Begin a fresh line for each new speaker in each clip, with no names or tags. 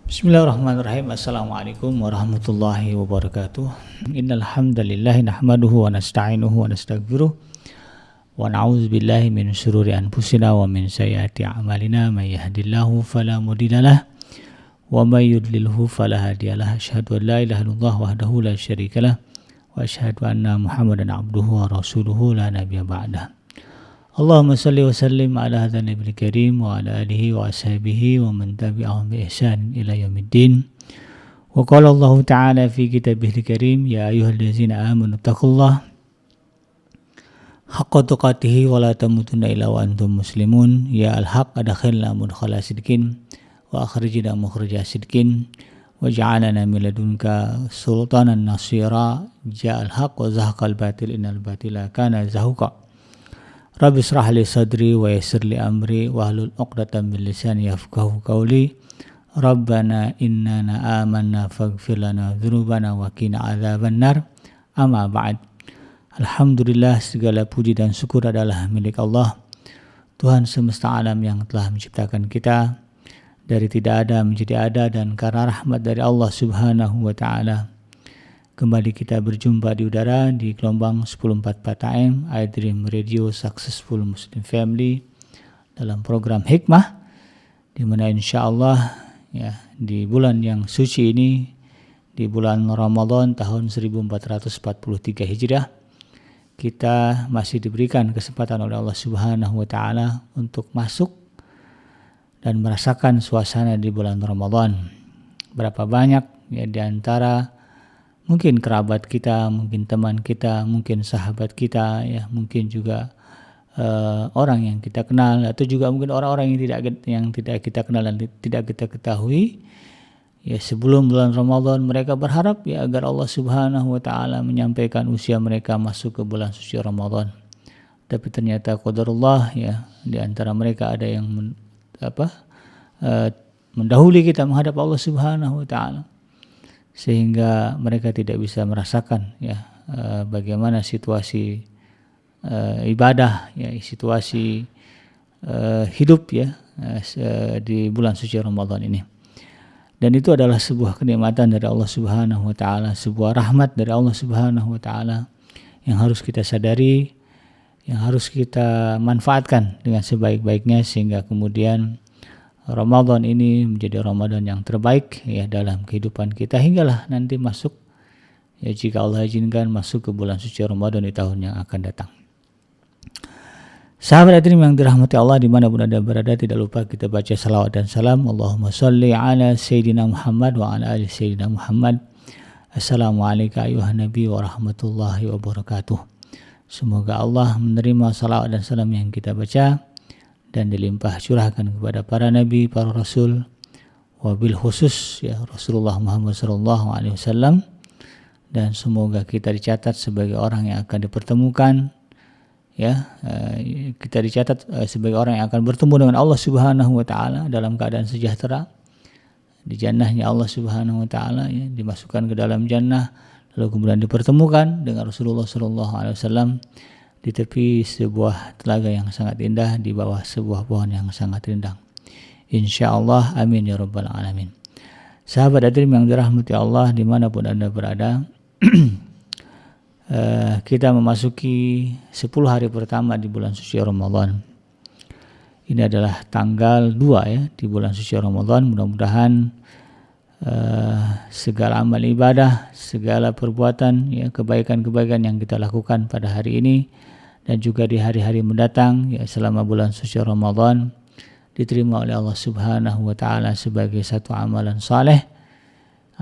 Bismillahirrahmanirrahim. Assalamualaikum warahmatullahi wabarakatuh. Innal hamdalillah nahmaduhu wa nasta'inuhu wa nastaghfiruh wa na'udzu billahi min shururi anfusina wa min sayyiati a'malina may yahdihillahu fala mudhillalah wa may yudlilhu fala hadiyalah. Asyhadu an la ilaha illallah wahdahu la syarikalah wa asyhadu anna Muhammadan abduhu wa rasuluhu la nabiyya ba'dah. Allahumma salli wa sallim ala hadzal nabiyil karim wa ala alihi wa ashabihi wa man tabi'ahum bi ihsan ila yaumiddin. Wa qala Allah ta'ala fi kitabihil karim ya ayyuhallazina amanu taqullaha haqqa tuqatih wa la tamutunna illa wa antum muslimun. Ya al-haq adkhilna mudkhala sidqin wa akhrijna mukhraja sidqin waj'alna min ladunka sultanan nasira. Ja al-haq wa zahaqal batil innal batila kana zahuqa. Rabbi israh li sadri wa yassir li amri wahlul 'uqdatam min lisani yafqahu qawli. Rabbana innana amanna faghfir lana dzunubana wa qina adzabannar. Amma ba'd. Alhamdulillah, segala puji dan syukur adalah milik Allah, Tuhan semesta alam yang telah menciptakan kita dari tidak ada menjadi ada, dan karena rahmat dari Allah Subhanahu wa taala kembali kita berjumpa di udara di gelombang 1044 AM iDream Radio Successful Muslim Family dalam program Hikmah, di mana insyaallah ya di bulan yang suci ini, di bulan Ramadan tahun 1443 Hijriah, kita masih diberikan kesempatan oleh Allah Subhanahu wa taala untuk masuk dan merasakan suasana di bulan Ramadan. Berapa banyak ya di antara mungkin kerabat kita, mungkin teman kita, mungkin sahabat kita, ya mungkin juga orang yang kita kenal, atau juga mungkin orang-orang yang tidak kita kenal dan tidak kita ketahui. Ya sebelum bulan Ramadan mereka berharap ya agar Allah Subhanahu wa taala menyampaikan usia mereka masuk ke bulan suci Ramadan. Tapi ternyata qadarullah ya, di antara mereka ada yang mendahului kita menghadap Allah Subhanahu wa taala, sehingga mereka tidak bisa merasakan ya bagaimana situasi ibadah ya, situasi hidup ya di bulan suci Ramadan ini. Dan itu adalah sebuah kenikmatan dari Allah Subhanahu wa taala, sebuah rahmat dari Allah Subhanahu wa taala yang harus kita sadari, yang harus kita manfaatkan dengan sebaik-baiknya, sehingga kemudian Ramadan ini menjadi Ramadan yang terbaik ya dalam kehidupan kita, hinggalah nanti masuk ya, jika Allah izinkan, masuk ke bulan suci Ramadan di tahun yang akan datang. Sahabat hadirin yang dirahmati Allah dimanapun Anda berada, tidak lupa kita baca salawat dan salam. Allahumma salli ala Sayyidina Muhammad wa ala ali Sayyidina Muhammad. Assalamualaikum ayuhan Nabi wa rahmatullahi wabarakatuh. Semoga Allah menerima salawat dan salam yang kita baca dan dilimpah curahkan kepada para nabi, para rasul, wabil khusus ya Rasulullah Muhammad sallallahu alaihi wasallam, dan semoga kita dicatat sebagai orang yang akan dipertemukan ya, kita dicatat sebagai orang yang akan bertemu dengan Allah Subhanahu wa taala dalam keadaan sejahtera di jannahnya Allah Subhanahu wa taala ya, dimasukkan ke dalam jannah, lalu kemudian dipertemukan dengan Rasulullah sallallahu alaihi wasallam di tepi sebuah telaga yang sangat indah, di bawah sebuah pohon yang sangat rindang. InsyaAllah, amin ya rabbal alamin. Sahabat hadirin yang dirahmati Allah dimanapun Anda berada, kita memasuki 10 hari pertama di bulan suci Ramadan. Ini adalah tanggal 2 ya di bulan suci Ramadan. Mudah-mudahan segala amal ibadah, segala perbuatan ya, kebaikan-kebaikan yang kita lakukan pada hari ini dan juga di hari-hari mendatang ya selama bulan suci Ramadan diterima oleh Allah Subhanahu wa taala sebagai satu amalan saleh,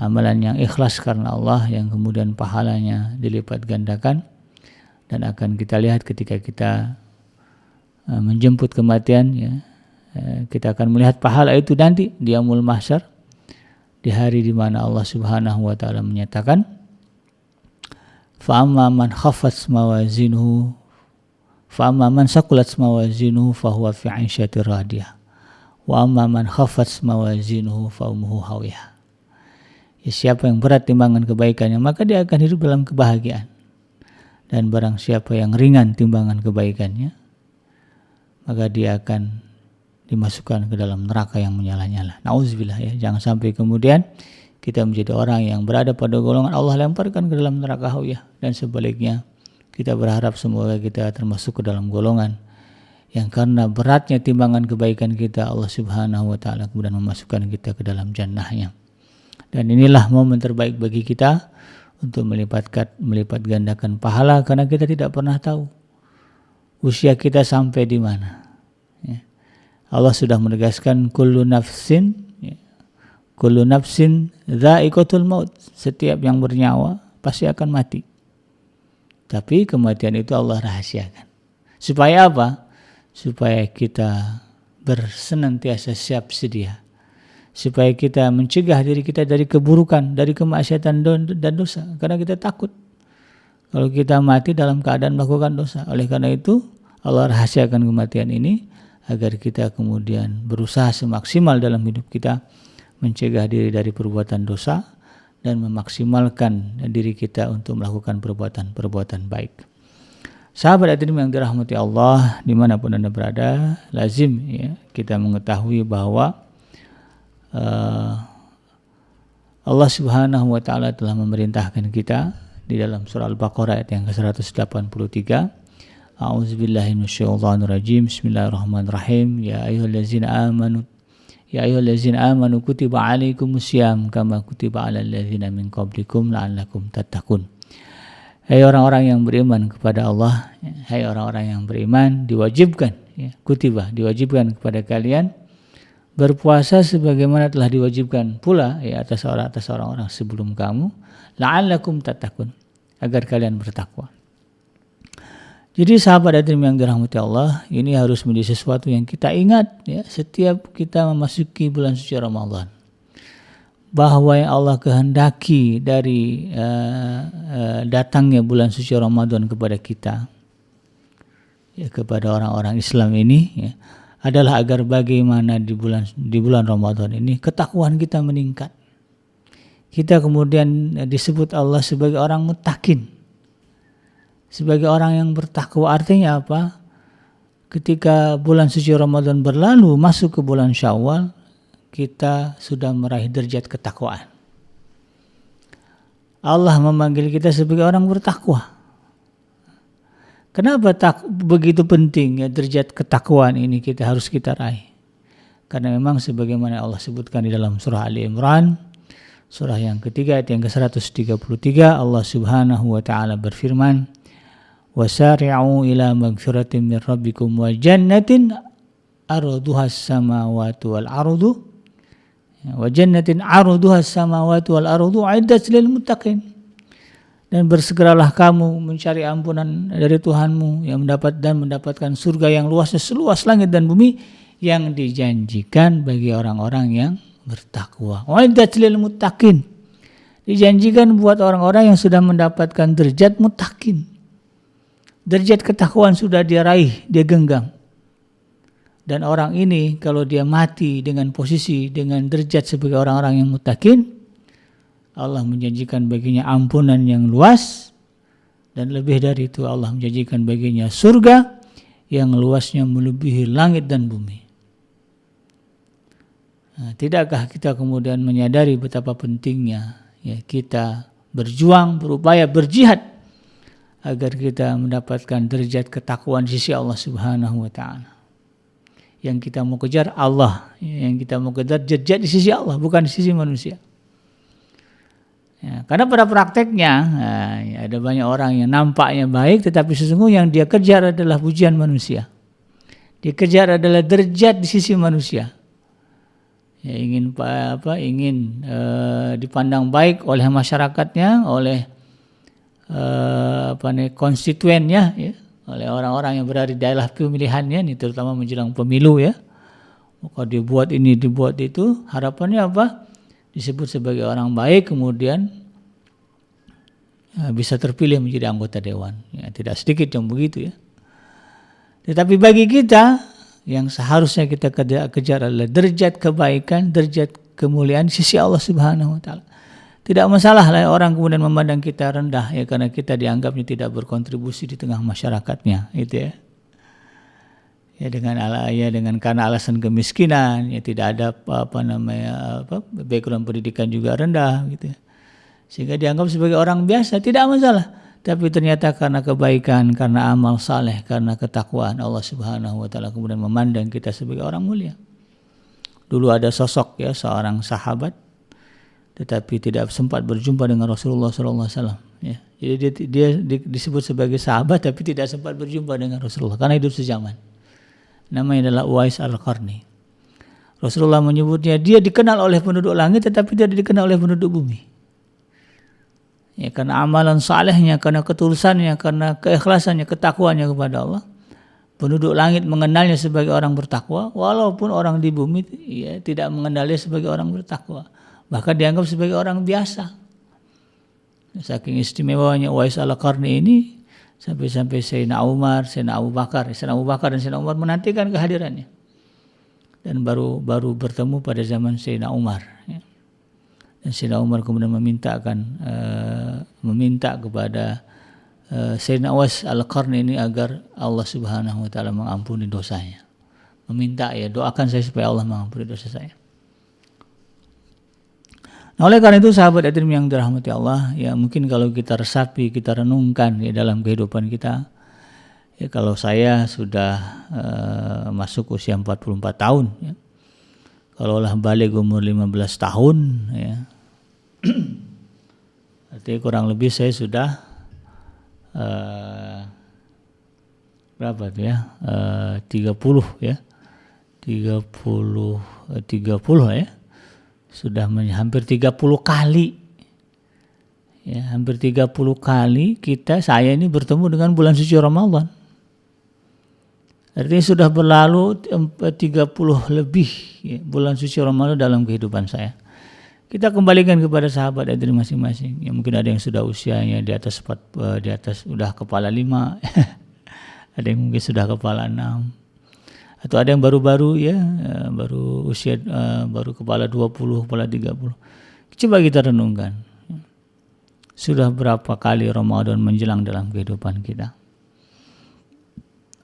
amalan yang ikhlas karena Allah, yang kemudian pahalanya dilipat gandakan, dan akan kita lihat ketika kita menjemput kematian ya, kita akan melihat pahala itu nanti di yaumul mahsyar, di hari di mana Allah Subhanahu wa taala menyatakan, fa amma man khaffat mawazinuhu fa amma man saqulat mawazinuhu fa huwa fi 'ishatir radiyah wa amma man khaffat mawazinuhu fa ummuhu hawiyah. Ya, siapa yang berat timbangan kebaikannya maka dia akan hidup dalam kebahagiaan, dan barang siapa yang ringan timbangan kebaikannya maka dia akan dimasukkan ke dalam neraka yang menyala-nyala. Nauzubillah ya, jangan sampai kemudian kita menjadi orang yang berada pada golongan Allah lemparkan ke dalam neraka hawiyah, dan sebaliknya kita berharap semoga kita termasuk ke dalam golongan yang karena beratnya timbangan kebaikan kita, Allah Subhanahu wa taala kemudian memasukkan kita ke dalam jannahnya. Dan inilah momen terbaik bagi kita untuk melipat gandakan pahala, karena kita tidak pernah tahu usia kita sampai di mana. Ya. Allah sudah menegaskan kullu nafsin dha'iqatul maut. Setiap yang bernyawa pasti akan mati. Tapi kematian itu Allah rahasiakan. Supaya apa? Supaya kita bersenantiasa siap sedia. Supaya kita mencegah diri kita dari keburukan, dari kemaksiatan dan dosa. Karena kita takut kalau kita mati dalam keadaan melakukan dosa. Oleh karena itu Allah rahasiakan kematian ini agar kita kemudian berusaha semaksimal dalam hidup kita mencegah diri dari perbuatan dosa dan memaksimalkan diri kita untuk melakukan perbuatan baik. Sahabat hadirin yang dirahmati Allah, dimanapun Anda berada, lazim ya kita mengetahui bahwa Allah Subhanahu wa taala telah memerintahkan kita di dalam surah Al-Baqarah ayat yang ke-183. A'udzubillahi minasyaitonirrajim. Bismillahirrahmanirrahim. Ya ayyuhallazina amanu kutiba alaikumusiyam kama kutiba alal ladzina min qablikum la'allakum tattaqun. Hai orang-orang yang beriman kepada Allah, hai orang-orang yang beriman, diwajibkan ya, kutiba diwajibkan kepada kalian berpuasa sebagaimana telah diwajibkan pula ya atas orang-orang sebelum kamu, la'allakum tattaqun, agar kalian bertakwa. Jadi sahabat hadirin yang dirahmati Allah, ini harus menjadi sesuatu yang kita ingat ya setiap kita memasuki bulan suci Ramadan. Bahwa yang Allah kehendaki dari datangnya bulan suci Ramadan kepada kita, ya, kepada orang-orang Islam ini ya, adalah agar bagaimana di bulan Ramadan ini ketakwaan kita meningkat. Kita kemudian disebut Allah sebagai orang muttaqin, sebagai orang yang bertakwa. Artinya apa? Ketika bulan suci Ramadan berlalu masuk ke bulan Syawal, kita sudah meraih derajat ketakwaan. Allah memanggil kita sebagai orang bertakwa. Kenapa begitu penting ya derajat ketakwaan ini harus kita raih? Karena memang sebagaimana Allah sebutkan di dalam surah Ali Imran, surah yang ketiga ayat yang ke-133, Allah Subhanahu wa taala berfirman, wasari'u ila magfiratin min rabbikum wa jannatin arduhas samawati wal ardu wa jannatin arduhas samawati wal ardu uiddat lil muttaqin. Dan bersegeralah kamu mencari ampunan dari Tuhanmu yang mendapatkan surga yang luasnya seluas langit dan bumi yang dijanjikan bagi orang-orang yang bertakwa. Uiddat lil muttaqin. Dijanjikan buat orang-orang yang sudah mendapatkan derajat muttaqin. Derajat ketakwaan sudah dia raih, dia genggam. Dan orang ini kalau dia mati dengan posisi, dengan derajat sebagai orang-orang yang muttaqin, Allah menjanjikan baginya ampunan yang luas, dan lebih dari itu Allah menjanjikan baginya surga yang luasnya melebihi langit dan bumi. Nah, tidakkah kita kemudian menyadari betapa pentingnya ya kita berjuang, berupaya, berjihad agar kita mendapatkan derajat ketakwaan di sisi Allah Subhanahu wa taala. Yang kita mau kejar Allah, yang kita mau kejar derajat di sisi Allah, bukan di sisi manusia. Ya, karena pada prakteknya ada banyak orang yang nampaknya baik, tetapi sesungguhnya yang dia kejar adalah pujian manusia. Dia kejar adalah derajat di sisi manusia. Ya, ingin dipandang baik oleh masyarakatnya, oleh konstituennya, ya, oleh orang-orang yang berada di daerah pemilihannya, ini terutama menjelang pemilu ya. Maka dibuat ini, dibuat itu, harapannya apa? Disebut sebagai orang baik, kemudian bisa terpilih menjadi anggota dewan. Ya, tidak sedikit yang begitu ya. Tetapi bagi kita yang seharusnya kita kejar adalah derajat kebaikan, derajat kemuliaan di sisi Allah Subhanahu wa taala. Tidak masalah lah orang kemudian memandang kita rendah ya karena kita dianggapnya tidak berkontribusi di tengah masyarakatnya, itu ya. Ya dengan karena alasan kemiskinan, ya tidak ada background pendidikan juga rendah gitu. Sehingga dianggap sebagai orang biasa, tidak masalah. Tapi ternyata karena kebaikan, karena amal saleh, karena ketakwaan Allah Subhanahu wa taala kemudian memandang kita sebagai orang mulia. Dulu ada sosok ya seorang sahabat tetapi tidak sempat berjumpa dengan Rasulullah sallallahu alaihi wasallam ya. Jadi dia disebut sebagai sahabat tapi tidak sempat berjumpa dengan Rasulullah karena hidup sezaman. Namanya adalah Uwais Al-Qarni. Rasulullah menyebutnya dia dikenal oleh penduduk langit tetapi tidak dikenal oleh penduduk bumi. Ya, karena amalan salehnya, karena ketulusannya, karena keikhlasannya, ketakwaannya kepada Allah, penduduk langit mengenalnya sebagai orang bertakwa, walaupun orang di bumi ya, tidak mengenalnya sebagai orang bertakwa, bahkan dianggap sebagai orang biasa. Saking istimewanya Uwais Al-Qarni ini, sampai Sayyidina Umar, Sayyidina Abu Bakar dan Sayyidina Umar menantikan kehadirannya, dan baru bertemu pada zaman Sayyidina Umar. Ya. Dan Sayyidina Umar kemudian meminta kepada Sayyidina Uwais Al-Qarni ini agar Allah Subhanahu wa taala mengampuni dosanya. Meminta ya, doakan saya supaya Allah mengampuni dosa saya. Nah, oleh karena itu sahabat hadirin yang dirahmati Allah, ya mungkin kalau kita resapi, kita renungkan ya dalam kehidupan kita, ya kalau saya sudah masuk usia 44 tahun ya. Kalaulah balik umur 15 tahun ya. Artinya kurang lebih saya sudah berapa tuh ya? 30 ya. 30 ya. Sudah hampir 30 kali. Ya, hampir 30 kali saya ini bertemu dengan bulan suci Ramadan. Artinya sudah berlalu 30 lebih ya, bulan suci Ramadan dalam kehidupan saya. Kita kembalikan kepada sahabat hadirin masing-masing. Ya, mungkin ada yang sudah usianya di atas udah kepala 5. Ada yang mungkin sudah kepala 6. Atau ada yang baru-baru ya, baru usia baru kepala 20, kepala 30. Coba kita renungkan. Sudah berapa kali Ramadan menjelang dalam kehidupan kita?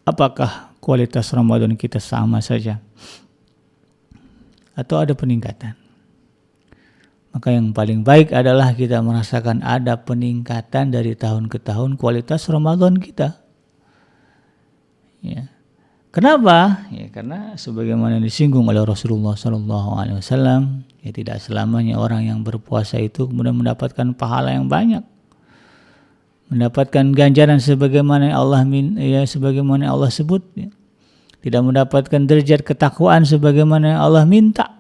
Apakah kualitas Ramadan kita sama saja? Atau ada peningkatan? Maka yang paling baik adalah kita merasakan ada peningkatan dari tahun ke tahun kualitas Ramadan kita. Ya. Kenapa? Ya, karena sebagaimana disinggung oleh Rasulullah SAW, ya tidak selamanya orang yang berpuasa itu kemudian mendapatkan pahala yang banyak, mendapatkan ganjaran sebagaimana Allah sebut, ya. Tidak mendapatkan derajat ketakwaan sebagaimana Allah minta.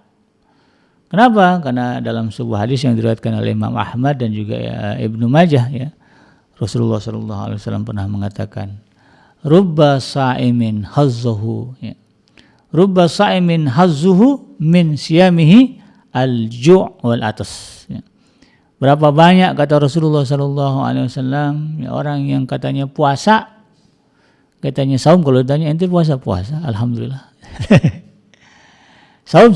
Kenapa? Karena dalam sebuah hadis yang diriwayatkan oleh Imam Ahmad dan juga Ibnu Majah, ya, Rasulullah SAW pernah mengatakan, Rubba sa'imin hazzuhu, ya. Rubba sa'imin hazzuhu min siyamihi al-ju' wal atas. Ya. Berapa banyak kata Rasulullah SAW ya, orang yang katanya puasa, katanya saum, kalau ditanya ente puasa, alhamdulillah. Saum.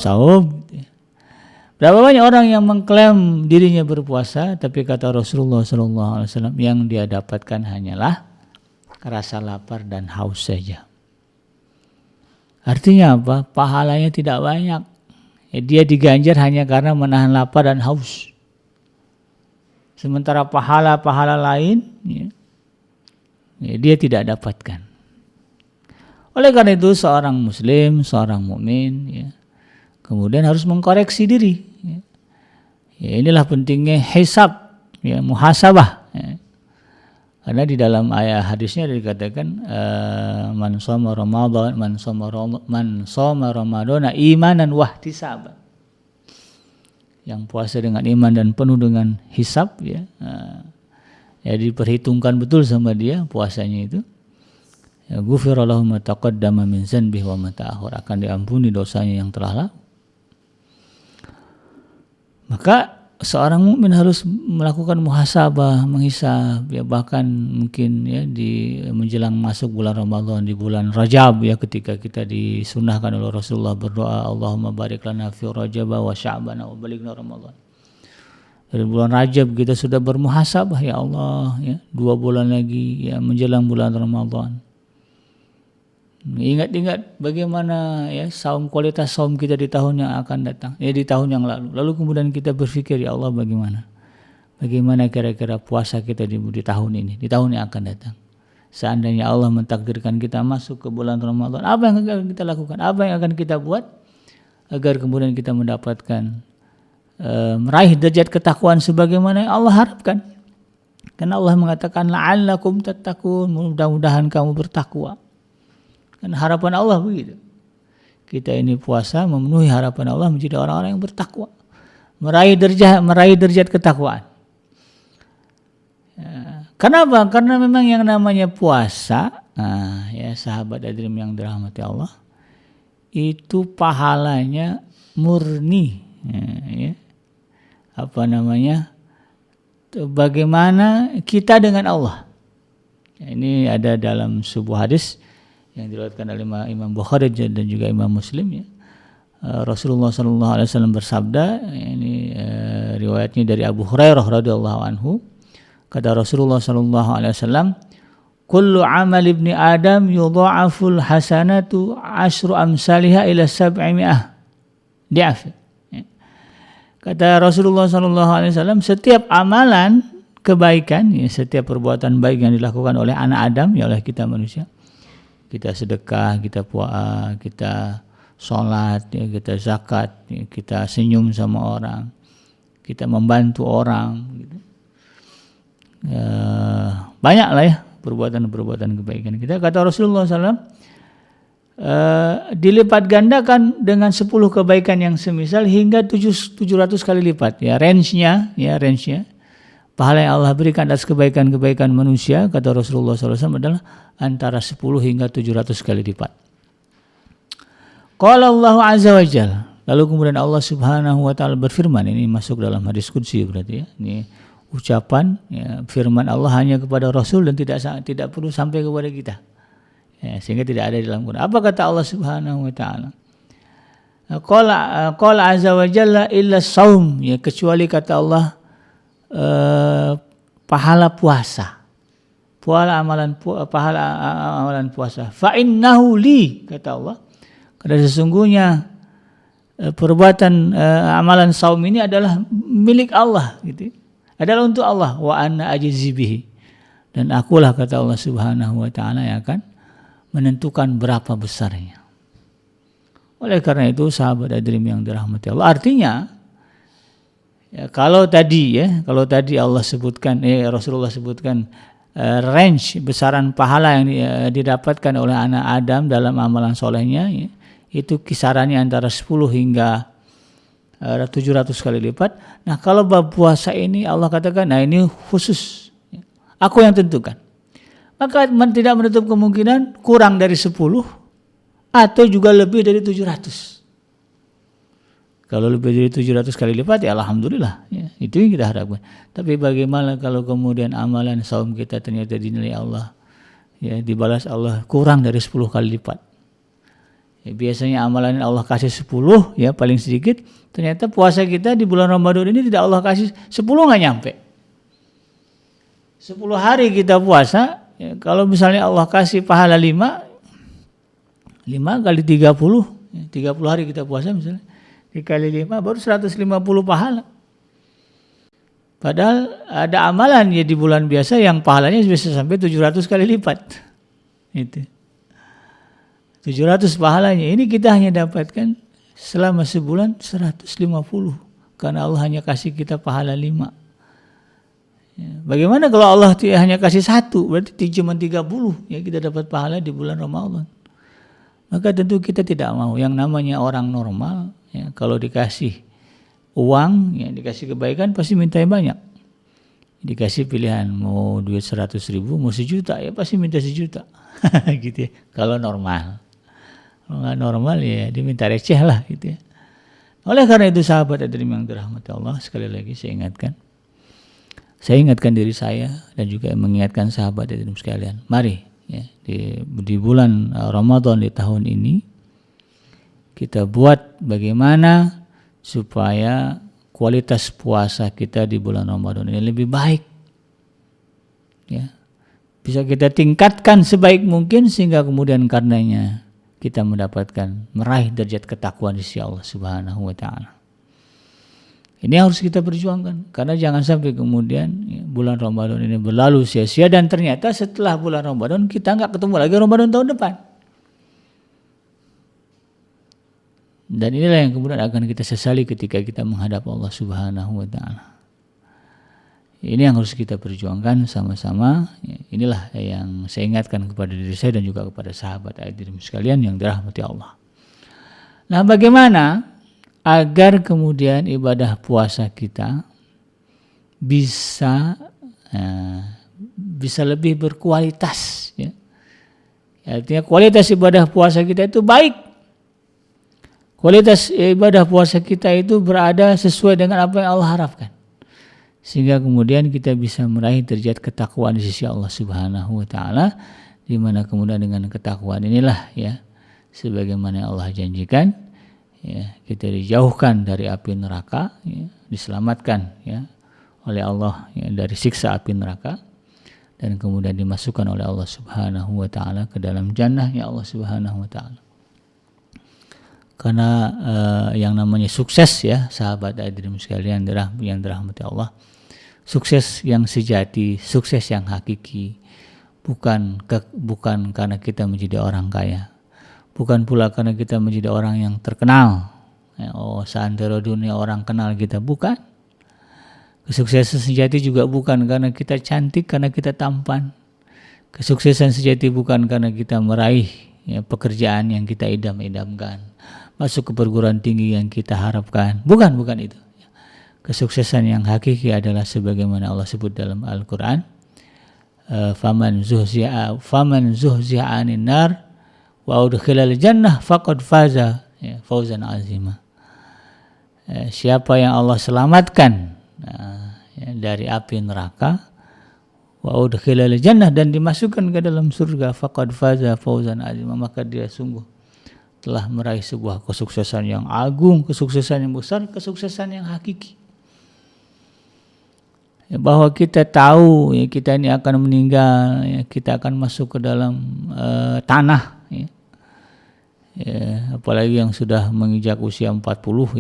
Berapa banyak orang yang mengklaim dirinya berpuasa, tapi kata Rasulullah SAW yang dia dapatkan hanyalah rasa lapar dan haus saja. Artinya apa? Pahalanya tidak banyak. Ya, dia diganjar hanya karena menahan lapar dan haus. Sementara pahala-pahala lain ya, dia tidak dapatkan. Oleh karena itu seorang muslim, seorang mukmin ya, kemudian harus mengkoreksi diri. Ya. Ya, inilah pentingnya hisab, ya, muhasabah. Ya. Karena di dalam ayat hadisnya dikatakan man shoma ramadhana imanan wahtisaban. Yang puasa dengan iman dan penuh dengan hisab ya. Ya diperhitungkan betul sama dia puasanya itu. Ya ghufira lahu ma taqaddama min dzanbihi wa ma ta'akhkhar, akan diampuni dosanya yang telah lalu. Maka seorang mukmin harus melakukan muhasabah, menghisab, ya bahkan mungkin ya di menjelang masuk bulan Ramadan, di bulan Rajab ya, ketika kita disunahkan oleh Rasulullah berdoa, Allahumma barik lana fi Rajab wa Sya'ban wa balighna Ramadan. Dari bulan Rajab kita sudah bermuhasabah, ya Allah ya, 2 bulan lagi ya menjelang bulan Ramadan. Ingat-ingat bagaimana ya kualitas saum kita di tahun yang akan datang, di tahun yang lalu. Lalu kemudian kita berpikir, ya Allah bagaimana kira-kira puasa kita di tahun ini, di tahun yang akan datang. Seandainya Allah mentakdirkan kita masuk ke bulan Ramadan, apa yang akan kita lakukan? Apa yang akan kita buat agar kemudian kita mendapatkan meraih derajat ketakwaan sebagaimana yang Allah harapkan? Karena Allah mengatakan la'allakum tattaqun, mudah-mudahan kamu bertakwa. Kan harapan Allah begitu. Kita ini puasa memenuhi harapan Allah menjadi orang-orang yang bertakwa, meraih derajat ketakwaan. Kenapa? Karena memang yang namanya puasa, ya sahabat hadirin yang dirahmati Allah, itu pahalanya murni, ya. Bagaimana kita dengan Allah. Ini ada dalam sebuah hadis yang diriwayatkan oleh Imam Bukhari dan juga Imam Muslim, ya. Rasulullah SAW bersabda, ini riwayatnya dari Abu Hurairah radhiyallahu anhu. Kata Rasulullah SAW, kullu amal ibni Adam yudha'aful hasanatu 10 amsalihha ila 700 di'af. Kata Rasulullah SAW, setiap amalan kebaikan, ya, setiap perbuatan baik yang dilakukan oleh anak Adam, ya oleh kita manusia, kita sedekah, kita puasa, kita sholat, ya, kita zakat, ya, kita senyum sama orang, kita membantu orang, gitu. Banyak lah ya perbuatan-perbuatan kebaikan kita. Kata Rasulullah SAW, dilipat gandakan dengan 10 kebaikan yang semisal hingga 700 kali lipat. Ya range-nya pahala yang Allah berikan atas kebaikan-kebaikan manusia, kata Rasulullah SAW, adalah antara 10 hingga 700 kali lipat. Qala Allah Azza wa Jalla, lalu kemudian Allah Subhanahu wa taala berfirman, ini masuk dalam hadis qudsi berarti, ya. Ini ucapan, ya, firman Allah hanya kepada Rasul dan tidak perlu sampai kepada kita, ya, sehingga tidak ada di dalam Quran. Apa kata Allah Subhanahu wa taala? Qala azza wa jalla illa saum, ya, kecuali kata Allah pahala puasa. Pahala amalan puasa. Fa innahu li, kata Allah. Karena sesungguhnya perbuatan amalan saum ini adalah milik Allah, gitu. Adalah untuk Allah, wa anna ajzi bihi, dan akulah, kata Allah Subhanahu wa taala, yang akan menentukan berapa besarnya. Oleh karena itu sahabat hadirin yang dirahmati Allah, artinya ya, kalau tadi Allah sebutkan, Rasulullah sebutkan range besaran pahala yang didapatkan oleh anak Adam dalam amalan solehnya, ya, itu kisarannya antara 10 hingga 700 kali lipat. Nah, kalau bab puasa ini Allah katakan, nah ini khusus, aku yang tentukan. Maka tidak menutup kemungkinan kurang dari 10 atau juga lebih dari 700. Kalau lebih dari 700 kali lipat, ya alhamdulillah, ya, itu yang kita harapkan. Tapi bagaimana kalau kemudian amalan saum kita ternyata dinilai Allah, ya, dibalas Allah kurang dari 10 kali lipat. Ya, biasanya amalan Allah kasih 10, ya paling sedikit, ternyata puasa kita di bulan Ramadan ini tidak Allah kasih 10, nggak nyampe. 10 hari kita puasa, ya, kalau misalnya Allah kasih pahala 5 kali 30, ya, 30 hari kita puasa misalnya, dikali 5 baru 150 pahala. Padahal ada amalan ya di bulan biasa yang pahalanya bisa sampai 700 kali lipat. Itu 700 pahalanya. Ini kita hanya dapatkan selama sebulan 150, karena Allah hanya kasih kita pahala 5. Ya, bagaimana kalau Allah hanya kasih 1, berarti cuma 30, ya kita dapat pahala di bulan Ramadan. Maka tentu kita tidak mau. Yang namanya orang normal, ya, kalau dikasih uang, ya, dikasih kebaikan pasti minta yang banyak. Dikasih pilihan mau duit 100.000, mau 1 juta, ya pasti minta 1 juta. Gitu ya, kalau normal. Kalau nggak normal, ya diminta receh lah, gitu ya. Oleh karena itu sahabat hadirin yang dirahmati Allah, sekali lagi saya ingatkan diri saya dan juga mengingatkan sahabat hadirin sekalian, mari, ya, di bulan Ramadan di tahun ini kita buat bagaimana supaya kualitas puasa kita di bulan Ramadan ini lebih baik, ya, bisa kita tingkatkan sebaik mungkin sehingga kemudian karenanya kita mendapatkan meraih derajat ketakwaan di sisi Allah Subhanahu wa taala. Ini harus kita perjuangkan karena jangan sampai kemudian bulan Ramadan ini berlalu sia-sia dan ternyata setelah bulan Ramadan kita nggak ketemu lagi Ramadan tahun depan. Dan inilah yang kemudian akan kita sesali ketika kita menghadap Allah Subhanahu wa taala. Ini yang harus kita perjuangkan sama-sama. Inilah yang saya ingatkan kepada diri saya dan juga kepada sahabat hadirin sekalian yang dirahmati Allah. Nah, bagaimana agar kemudian ibadah puasa kita bisa lebih berkualitas, ya. Artinya kualitas ibadah puasa kita itu baik. Kualitas ibadah puasa kita itu berada sesuai dengan apa yang Allah harapkan. Sehingga kemudian kita bisa meraih derajat ketakwaan di sisi Allah Subhanahu wa taala, di mana kemudian dengan ketakwaan inilah ya sebagaimana Allah janjikan ya, kita dijauhkan dari api neraka ya, diselamatkan ya oleh Allah ya, dari siksa api neraka dan kemudian dimasukkan oleh Allah Subhanahu wa taala ke dalam jannahnya Allah Subhanahu wa taala. Karena yang namanya sukses ya sahabat hadirin sekalian yang dirahmati Allah, sukses yang sejati, sukses yang hakiki bukan karena kita menjadi orang kaya, bukan pula karena kita menjadi orang yang terkenal. Seantero dunia orang kenal kita, bukan. Kesuksesan sejati juga bukan karena kita cantik, karena kita tampan. Kesuksesan sejati bukan karena kita meraih ya, pekerjaan yang kita idam-idamkan, masuk ke perguruan tinggi yang kita harapkan. Bukan itu. Kesuksesan yang hakiki adalah sebagaimana Allah sebut dalam Al-Quran, faman zuhzi'a 'anil nar wa udkhilal jannah faqad faza ya, fawzan 'azima. Siapa yang Allah selamatkan ya, dari api neraka, wa udkhilal jannah, dan dimasukkan ke dalam surga, faqad faza fawzan 'azima, maka dia sungguh telah meraih sebuah kesuksesan yang agung, kesuksesan yang besar, kesuksesan yang hakiki. Ya, bahwa kita tahu ya, kita ini akan meninggal ya, kita akan masuk ke dalam tanah ya. Ya, apalagi yang sudah menginjak usia 40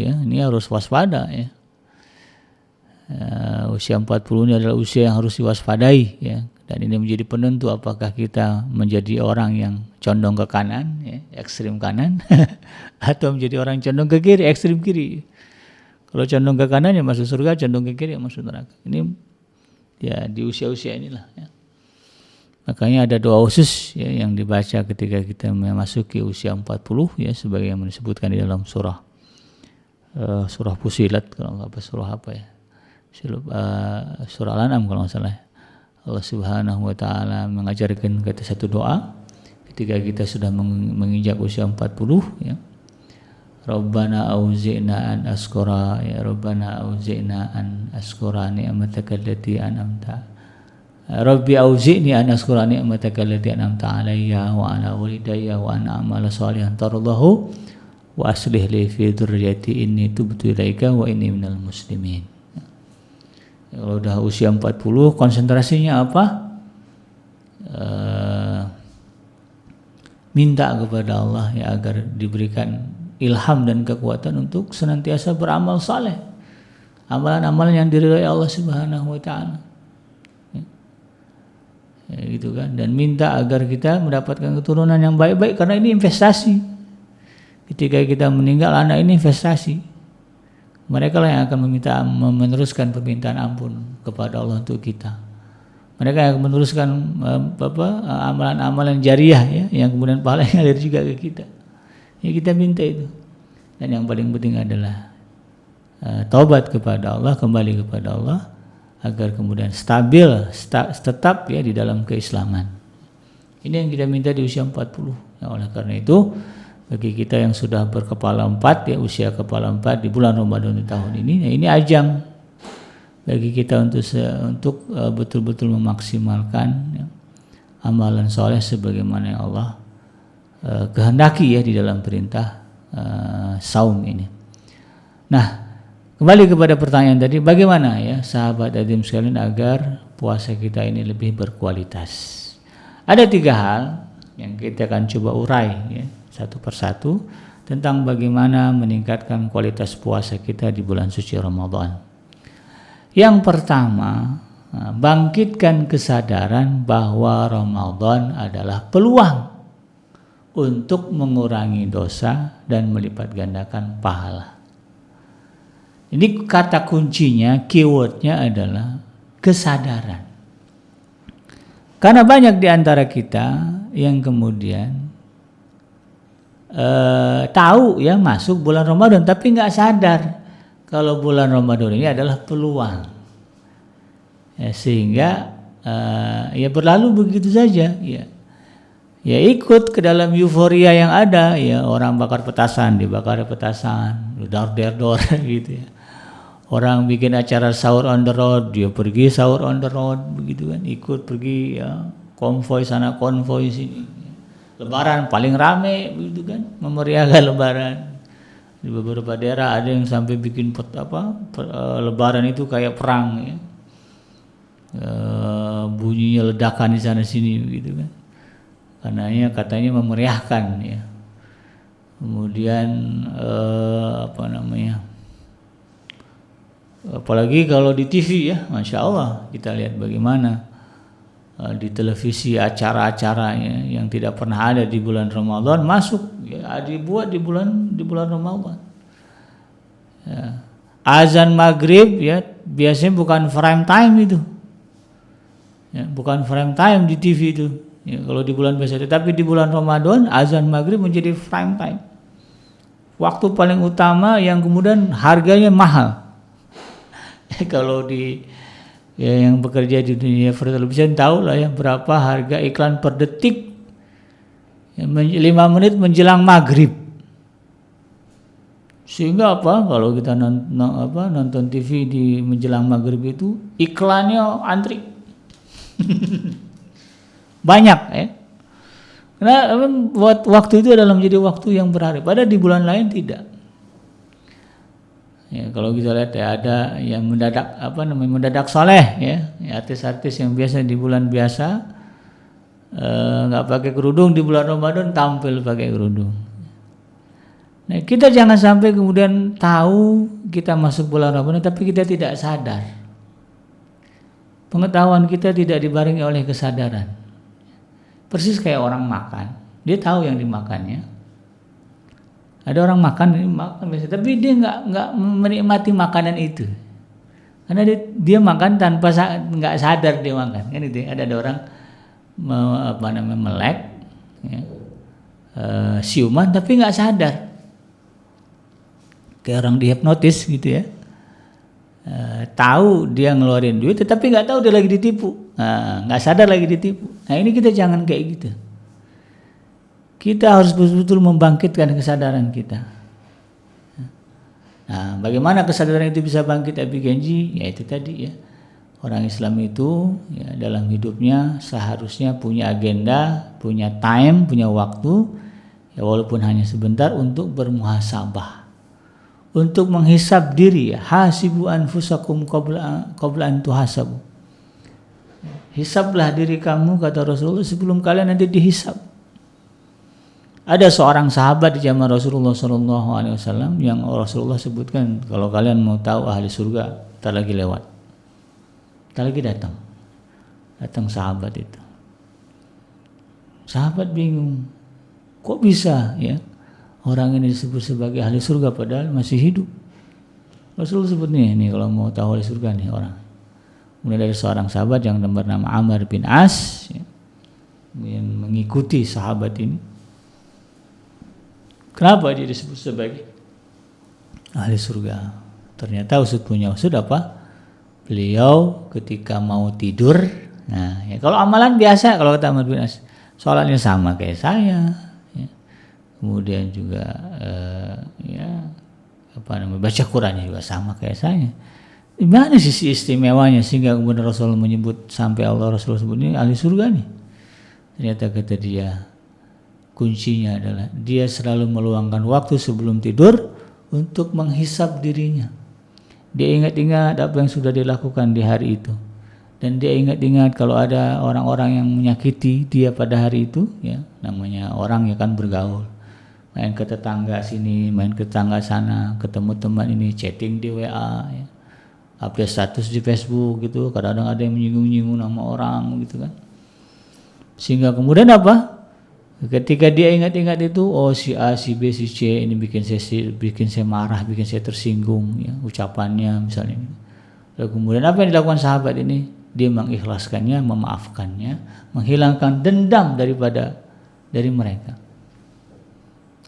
ya, ini harus waspada ya. Usia 40 ini adalah usia yang harus diwaspadai ya, dan ini menjadi penentu apakah kita menjadi orang yang condong ke kanan ya, ekstrim kanan atau menjadi orang condong ke kiri, ekstrim kiri. Kalau condong ke kanan ya masuk surga, condong ke kiri ya masuk neraka. Ini ya di usia-usia inilah ya. Makanya ada doa khusus ya yang dibaca ketika kita memasuki usia 40 ya, sebagai yang disebutkan di dalam surah Fusilat, kalau enggak apa surah apa ya. Surah Al-An'am kalau enggak salah. Allah Subhanahu wa taala mengajarkan kata satu doa ketika kita sudah menginjak usia 40 ya. Rabbana auzi'na an askura ya Rabbana auzi'na an askura ni'mataka allati an'amta Rabbi auzi'ni an askura ni'mataka allati an'amta alayya wa ala walidayya wa an a'mala shalihan tardahu wa aslih li fi dzurriyyati inni tubtu ilaika wa inni minal muslimin. Kalau udah usia 40 konsentrasinya apa? Minta kepada Allah ya agar diberikan ilham dan kekuatan untuk senantiasa beramal saleh, amalan-amalan yang diridhai Allah Subhanahu wa taala. Ya, gitu kan, dan minta agar kita mendapatkan keturunan yang baik-baik karena ini investasi. Ketika kita meninggal, anak ini investasi. Mereka lah yang akan meneruskan permintaan ampun kepada Allah untuk kita. Mereka yang meneruskan amalan-amalan jariah ya, yang kemudian pahalanya ada juga ke kita. Ya, kita minta itu. Dan yang paling penting adalah taubat kepada Allah, kembali kepada Allah agar kemudian stabil, tetap ya di dalam keislaman. Ini yang kita minta di usia 40. Ya, oleh karena itu bagi kita yang sudah berkepala 4 ya, usia kepala 4 di bulan Ramadan di tahun ini, ya ini ajang bagi kita untuk betul-betul memaksimalkan ya, amalan soleh sebagaimana yang Allah kehendaki ya di dalam perintah saum ini. Nah, kembali kepada pertanyaan tadi, bagaimana ya sahabat hadirin sekalian agar puasa kita ini lebih berkualitas? Ada 3 hal yang kita akan coba urai ya, satu persatu tentang bagaimana meningkatkan kualitas puasa kita di bulan suci Ramadan. Yang pertama, bangkitkan kesadaran bahwa Ramadan adalah peluang untuk mengurangi dosa dan melipat gandakan pahala. Ini kata kuncinya, keywordnya adalah kesadaran. Karena banyak di antara kita yang kemudian tahu ya masuk bulan Ramadan tapi nggak sadar kalau bulan Ramadan ini adalah peluang, ya, sehingga ya berlalu begitu saja, ya ikut ke dalam euforia yang ada, ya orang bakar petasan, dibakar petasan, dor gitu ya. Orang bikin acara sahur on the road, dia pergi sahur on the road, begitu kan, ikut pergi ya, konvoy sana konvoy sini. Lebaran paling rame, begitu kan, memeriahkan Lebaran. Di beberapa daerah ada yang sampai bikin Lebaran itu kayak perang, ya. Bunyinya ledakan di sana sini, begitu kan. Katanya memeriahkan, ya. Kemudian apalagi kalau di TV ya, Masya Allah kita lihat bagaimana di televisi acara-acaranya yang tidak pernah ada di bulan Ramadan masuk, ya, dibuat di bulan Ramadan. Ya. Azan maghrib ya biasanya bukan prime time itu, ya, bukan prime time di TV itu, ya, kalau di bulan biasa. Tetapi di bulan Ramadan azan maghrib menjadi prime time, waktu paling utama yang kemudian harganya mahal. Kalau yang bekerja di dunia pertelevisian tahu lah ya berapa harga iklan per detik, ya, 5 menit menjelang maghrib. Sehingga kalau kita nonton TV di menjelang maghrib itu iklannya antri banyak ya. Karena waktu itu adalah menjadi waktu yang berharga. Padahal di bulan lain tidak. Ya, kalau kita lihat ya ada yang mendadak soleh ya, artis-artis yang biasa di bulan biasa nggak pakai kerudung, di bulan Ramadan tampil pakai kerudung. Nah, kita jangan sampai kemudian tahu kita masuk bulan Ramadan tapi kita tidak sadar. Pengetahuan kita tidak dibarengi oleh kesadaran. Persis kayak orang makan, dia tahu yang dimakannya. Ada orang makan biasa, tapi dia nggak menikmati makanan itu, karena dia makan tanpa nggak sadar dia makan, kan itu. Ada orang melek, ya, siuman tapi nggak sadar, kayak orang dihipnotis gitu ya. Tahu dia ngeluarin duit, tetapi nggak tahu dia lagi ditipu, nggak sadar lagi ditipu. Nah ini kita jangan kayak gitu. Kita harus betul-betul membangkitkan kesadaran kita. Nah, bagaimana kesadaran itu bisa bangkit, Abi Genji? Ya itu tadi ya. Orang Islam itu ya, dalam hidupnya seharusnya punya agenda, punya time, punya waktu, ya walaupun hanya sebentar untuk bermuhasabah. Untuk menghisab diri, ya. Hasibu anfusakum qabla an tuhasabu. Hisablah diri kamu, kata Rasulullah, sebelum kalian nanti dihisab. Ada seorang sahabat di zaman Rasulullah SAW yang Rasulullah sebutkan, kalau kalian mau tahu ahli surga, ntar lagi lewat, ntar lagi datang sahabat itu. Sahabat bingung, kok bisa ya orang ini disebut sebagai ahli surga padahal masih hidup. Rasulullah sebut nih kalau mau tahu ahli surga nih orang. Kemudian dari seorang sahabat yang bernama Amr bin As, ya, yang mengikuti sahabat ini. Kenapa dia disebut sebagai ahli surga? Ternyata punya maksud apa? Beliau ketika mau tidur, nah ya, kalau amalan biasa, kalau kata Amr bin As, sholatnya sama kayak saya, ya. Kemudian juga baca Qurannya juga sama kayak saya. Di mana sisi istimewanya sehingga kemudian Rasul menyebut, sampai Allah Rasul sebut ini ahli surga nih? Ternyata kata dia, kuncinya adalah dia selalu meluangkan waktu sebelum tidur untuk menghisab dirinya. Dia ingat-ingat apa yang sudah dilakukan di hari itu. dan dia ingat-ingat kalau ada orang-orang yang menyakiti dia pada hari itu, ya namanya orang ya kan bergaul, main ke tetangga sini, main ke tetangga sana, ketemu teman ini, chatting di WA, ya, update status di Facebook gitu, kadang-kadang ada yang menyinggung-nyinggung nama orang gitu kan, sehingga kemudian apa? Ketika dia ingat-ingat itu, oh si A, si B, si C ini bikin saya marah, bikin saya tersinggung, ya ucapannya misalnya. Lalu kemudian apa yang dilakukan sahabat ini? Dia mengikhlaskannya, memaafkannya, menghilangkan dendam dari mereka.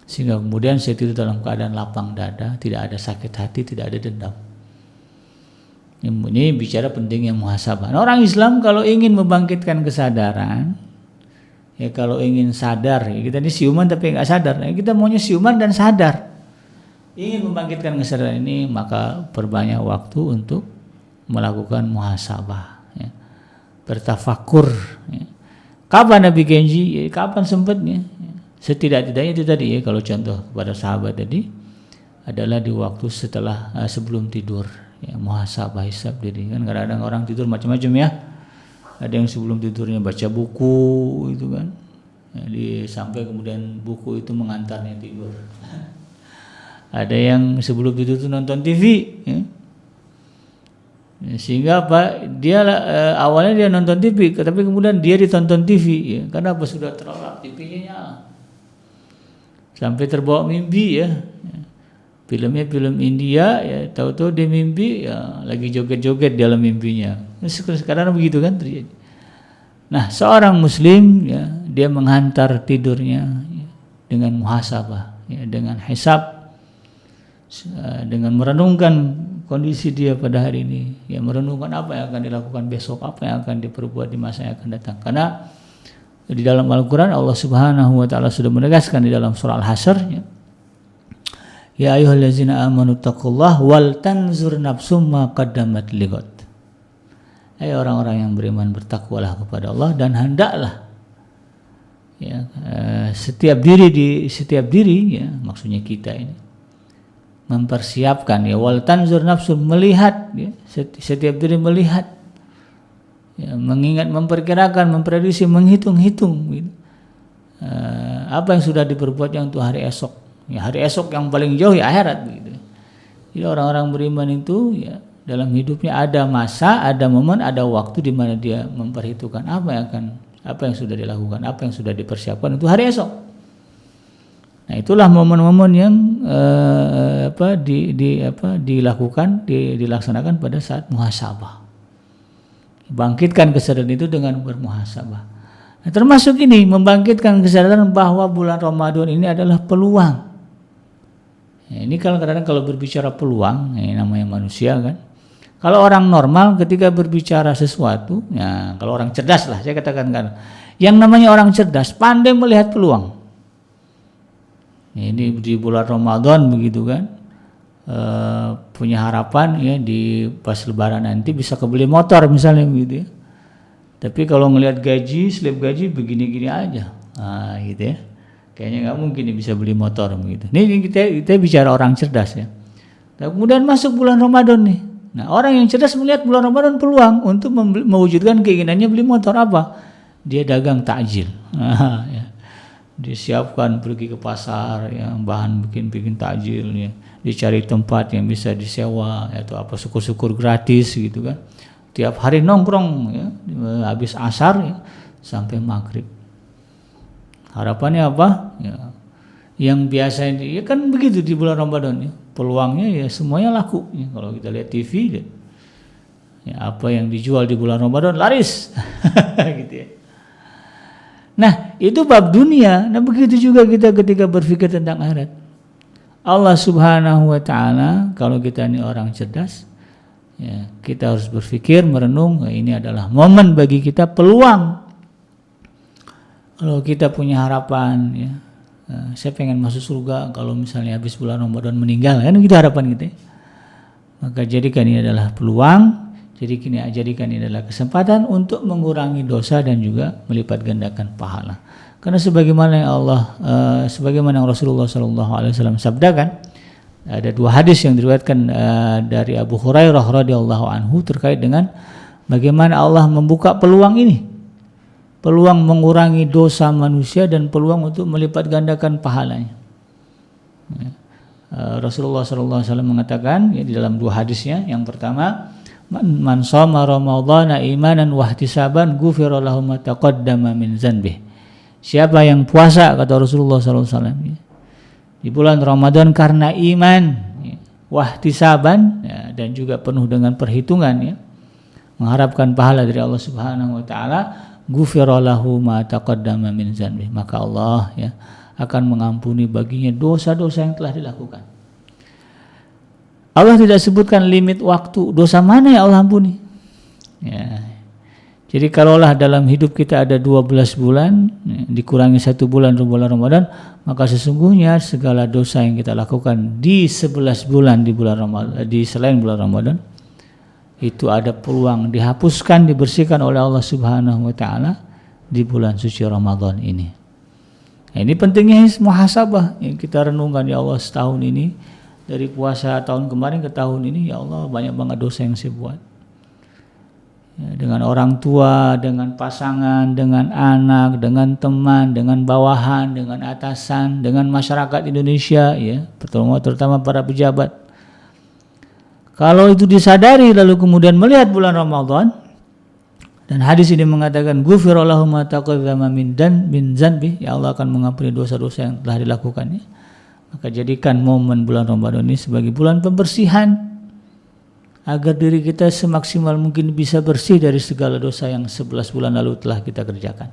Sehingga kemudian saya tidur dalam keadaan lapang dada, tidak ada sakit hati, tidak ada dendam. Ini bicara pentingnya muhasabah. Nah, orang Islam kalau ingin membangkitkan kesadaran, ya kalau ingin sadar, ya kita ini siuman tapi nggak sadar. Nah, kita maunya siuman dan sadar. Ingin membangkitkan kesadaran ini, maka perbanyak waktu untuk melakukan muhasabah. Bertafakur, ya. Kapan Nabi Kenji? Ya, kapan sempatnya? Ya. Setidak-tidaknya itu tadi ya, kalau contoh kepada sahabat tadi adalah di waktu setelah sebelum tidur, ya, muhasabah hisab diri. Kan kadang-kadang orang tidur macam-macam ya. Ada yang sebelum tidurnya baca buku itu kan, ya, sampai kemudian buku itu mengantarnya tidur. Ada yang sebelum tidur itu nonton TV, ya. Sehingga apa? Dia awalnya dia nonton TV, tapi kemudian dia ditonton TV, ya. Karena apa? Sudah terlelap, TV-nya nyala. Sampai terbawa mimpi ya. Filmnya film India, ya tahu-tahu dia mimpi, ya lagi joget-joget dalam mimpinya. Sekarang begitu kan terjadi. Nah, seorang muslim ya, dia menghantar tidurnya ya, dengan muhasabah, ya, dengan hisab, dengan merenungkan kondisi dia pada hari ini, ya merenungkan apa yang akan dilakukan besok, apa yang akan diperbuat di masa yang akan datang. Karena di dalam Al-Quran Allah Subhanahu wa Ta'ala sudah menegaskan di dalam surah Al-Hasyr, ya ayyuhallazina amanu taqullah wal tanzur nafsum ma qaddamat lighad. Hai orang-orang yang beriman, bertakwalah kepada Allah dan hendaklah ya, setiap diri ya, maksudnya kita ini mempersiapkan, ya wal tanzur nafsu, melihat, ya, setiap diri melihat, ya, mengingat, memperkirakan, memprediksi, menghitung-hitung gitu. Apa yang sudah diperbuatnya untuk hari esok, ya hari esok yang paling jauh ya akhirat begitu. Jadi orang-orang beriman itu ya dalam hidupnya ada masa, ada momen, ada waktu di mana dia memperhitungkan apa yang sudah dilakukan, apa yang sudah dipersiapkan untuk hari esok. Nah, itulah momen-momen yang dilaksanakan pada saat muhasabah. Bangkitkan kesadaran itu dengan bermuhasabah. Nah, termasuk ini membangkitkan kesadaran bahwa bulan Ramadan ini adalah peluang. Nah, ini kadang-kadang kalau berbicara peluang, ini namanya manusia kan. Kalau orang normal ketika berbicara sesuatu, ya kalau orang cerdas lah, saya katakan kan, yang namanya orang cerdas pandai melihat peluang. Ini di bulan Ramadan begitu kan, punya harapan ya di pas Lebaran nanti bisa kebeli motor misalnya begitu ya. Tapi kalau ngelihat gaji, slip gaji begini-gini aja, gitu ya. Kayaknya nggak mungkin bisa beli motor begitu. Ini kita bicara orang cerdas ya. Nah, kemudian masuk bulan Ramadan nih. Nah, orang yang cerdas melihat bulan Ramadan peluang untuk mewujudkan keinginannya beli motor apa? Dia dagang takjil. Ya. Disiapkan pergi ke pasar yang bahan bikin takjil ya, dicari tempat yang bisa disewa atau apa syukur-syukur gratis gitu kan, tiap hari nongkrong ya, habis asar ya, sampai maghrib. Harapannya apa ya, yang biasa ini ya kan begitu di bulan Ramadan ya, peluangnya ya semuanya laku ya. Kalau kita lihat TV ya, apa yang dijual di bulan Ramadan laris gitu ya. Nah, itu bab dunia. Nah, begitu juga kita ketika berpikir tentang akhirat. Allah Subhanahu wa Ta'ala, kalau kita ini orang cerdas, ya, kita harus berpikir, merenung, ini adalah momen bagi kita, peluang. Kalau kita punya harapan, ya, saya pengen masuk surga kalau misalnya habis bulan Ramadan meninggal, kan itu harapan kita. Maka jadikan ini adalah peluang. Jadikan ini adalah kesempatan untuk mengurangi dosa dan juga melipat gandakan pahala. Karena sebagaimana yang sebagaimana yang Rasulullah SAW sabdakan, ada dua hadis yang diriwayatkan dari Abu Hurairah radhiyallahu anhu terkait dengan Bagaimana Allah membuka peluang ini, peluang mengurangi dosa manusia dan peluang untuk melipat gandakan pahalanya. Rasulullah SAW mengatakan di dalam 2 hadisnya, yang pertama, man shoma ramadhana imanan wahtisaban ghufira lahu ma taqaddama min dzanbih. Siapa yang puasa, kata Rasulullah SAW, di bulan Ramadan karena iman, wahtisaban, dan juga penuh dengan perhitungan, mengharapkan pahala dari Allah Subhanahu wa taala, ghufira lahu ma taqaddama min dzanbih, maka Allah akan mengampuni baginya dosa-dosa yang telah dilakukan. Allah tidak sebutkan limit waktu, dosa mana yang Allah ampuni. Jadi kalaulah dalam hidup kita ada 12 bulan, dikurangi 1 bulan Ramadan, maka sesungguhnya segala dosa yang kita lakukan di 11 bulan di bulan Ramadan, di selain bulan Ramadan, itu ada peluang dihapuskan, dibersihkan oleh Allah Subhanahu wa taala di bulan suci Ramadan ini. Nah, ini pentingnya muhasabah yang kita renungkan, ya Allah, setahun ini dari puasa tahun kemarin ke tahun ini, ya Allah, banyak banget dosa yang saya buat. Dengan orang tua, dengan pasangan, dengan anak, dengan teman, dengan bawahan, dengan atasan, dengan masyarakat Indonesia, terutama para pejabat. Kalau itu disadari lalu kemudian melihat bulan Ramadan, dan hadis ini mengatakan ghufira lahu ma taqaddama min dzanbi, ya Allah akan mengampuni dosa-dosa yang telah dilakukannya. Maka jadikan momen bulan Ramadan ini sebagai bulan pembersihan, agar diri kita semaksimal mungkin bisa bersih dari segala dosa yang 11 bulan lalu telah kita kerjakan.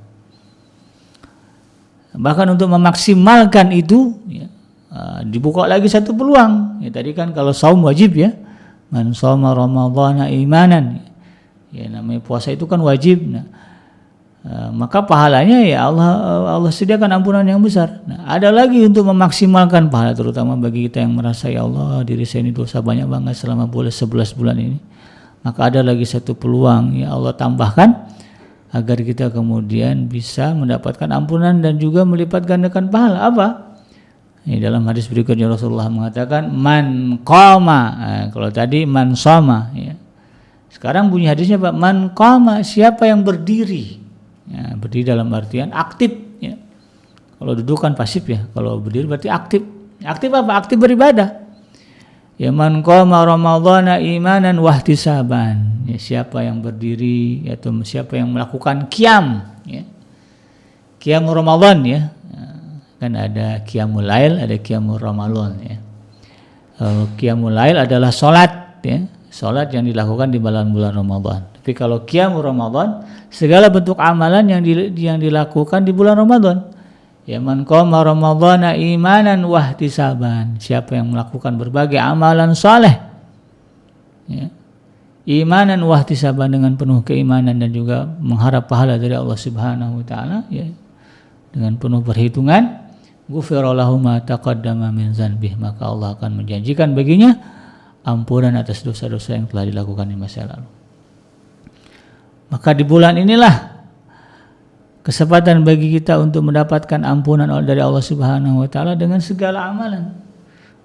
Bahkan untuk memaksimalkan itu, dibuka lagi satu peluang. Tadi kan kalau saum wajib, man shoma ramadhana imanan, namanya puasa itu kan wajib. Maka pahalanya Allah sediakan ampunan yang besar. Ada lagi untuk memaksimalkan pahala, terutama bagi kita yang merasa, ya Allah, diri saya ini dosa banyak banget selama 11 bulan ini. Maka ada lagi satu peluang, ya Allah tambahkan, agar kita kemudian bisa mendapatkan ampunan dan juga melipat gandakan pahala. Apa? Dalam hadis berikutnya Rasulullah mengatakan man qama, kalau tadi man shoma, sekarang bunyi hadisnya Pak, man qama, siapa yang berdiri. Berdiri dalam artian aktif. Kalau duduk kan pasif, kalau berdiri berarti aktif. Aktif apa? Aktif beribadah. Man qama ramadhana imanan wahtisaban, siapa yang berdiri atau siapa yang melakukan qiyam, qiyam Ramadan, kan ada qiyamul lail, ada qiyamul Ramadan. Qiyamul lail adalah salat, salat yang dilakukan di bulan Ramadan. Tapi kalau qiyamul Ramadan, segala bentuk amalan yang dilakukan di bulan Ramadan. Man qama ramadhana imanan wahtisaban, siapa yang melakukan berbagai amalan saleh, imanan wahtisaban, dengan penuh keimanan dan juga mengharap pahala dari Allah Subhanahu wa taala, dengan penuh perhitungan, ghufira lahu ma taqaddama min dzanbih, maka Allah akan menjanjikan baginya ampunan atas dosa-dosa yang telah dilakukan di masa lalu. Maka di bulan inilah kesempatan bagi kita untuk mendapatkan ampunan dari Allah Subhanahu wa taala dengan segala amalan.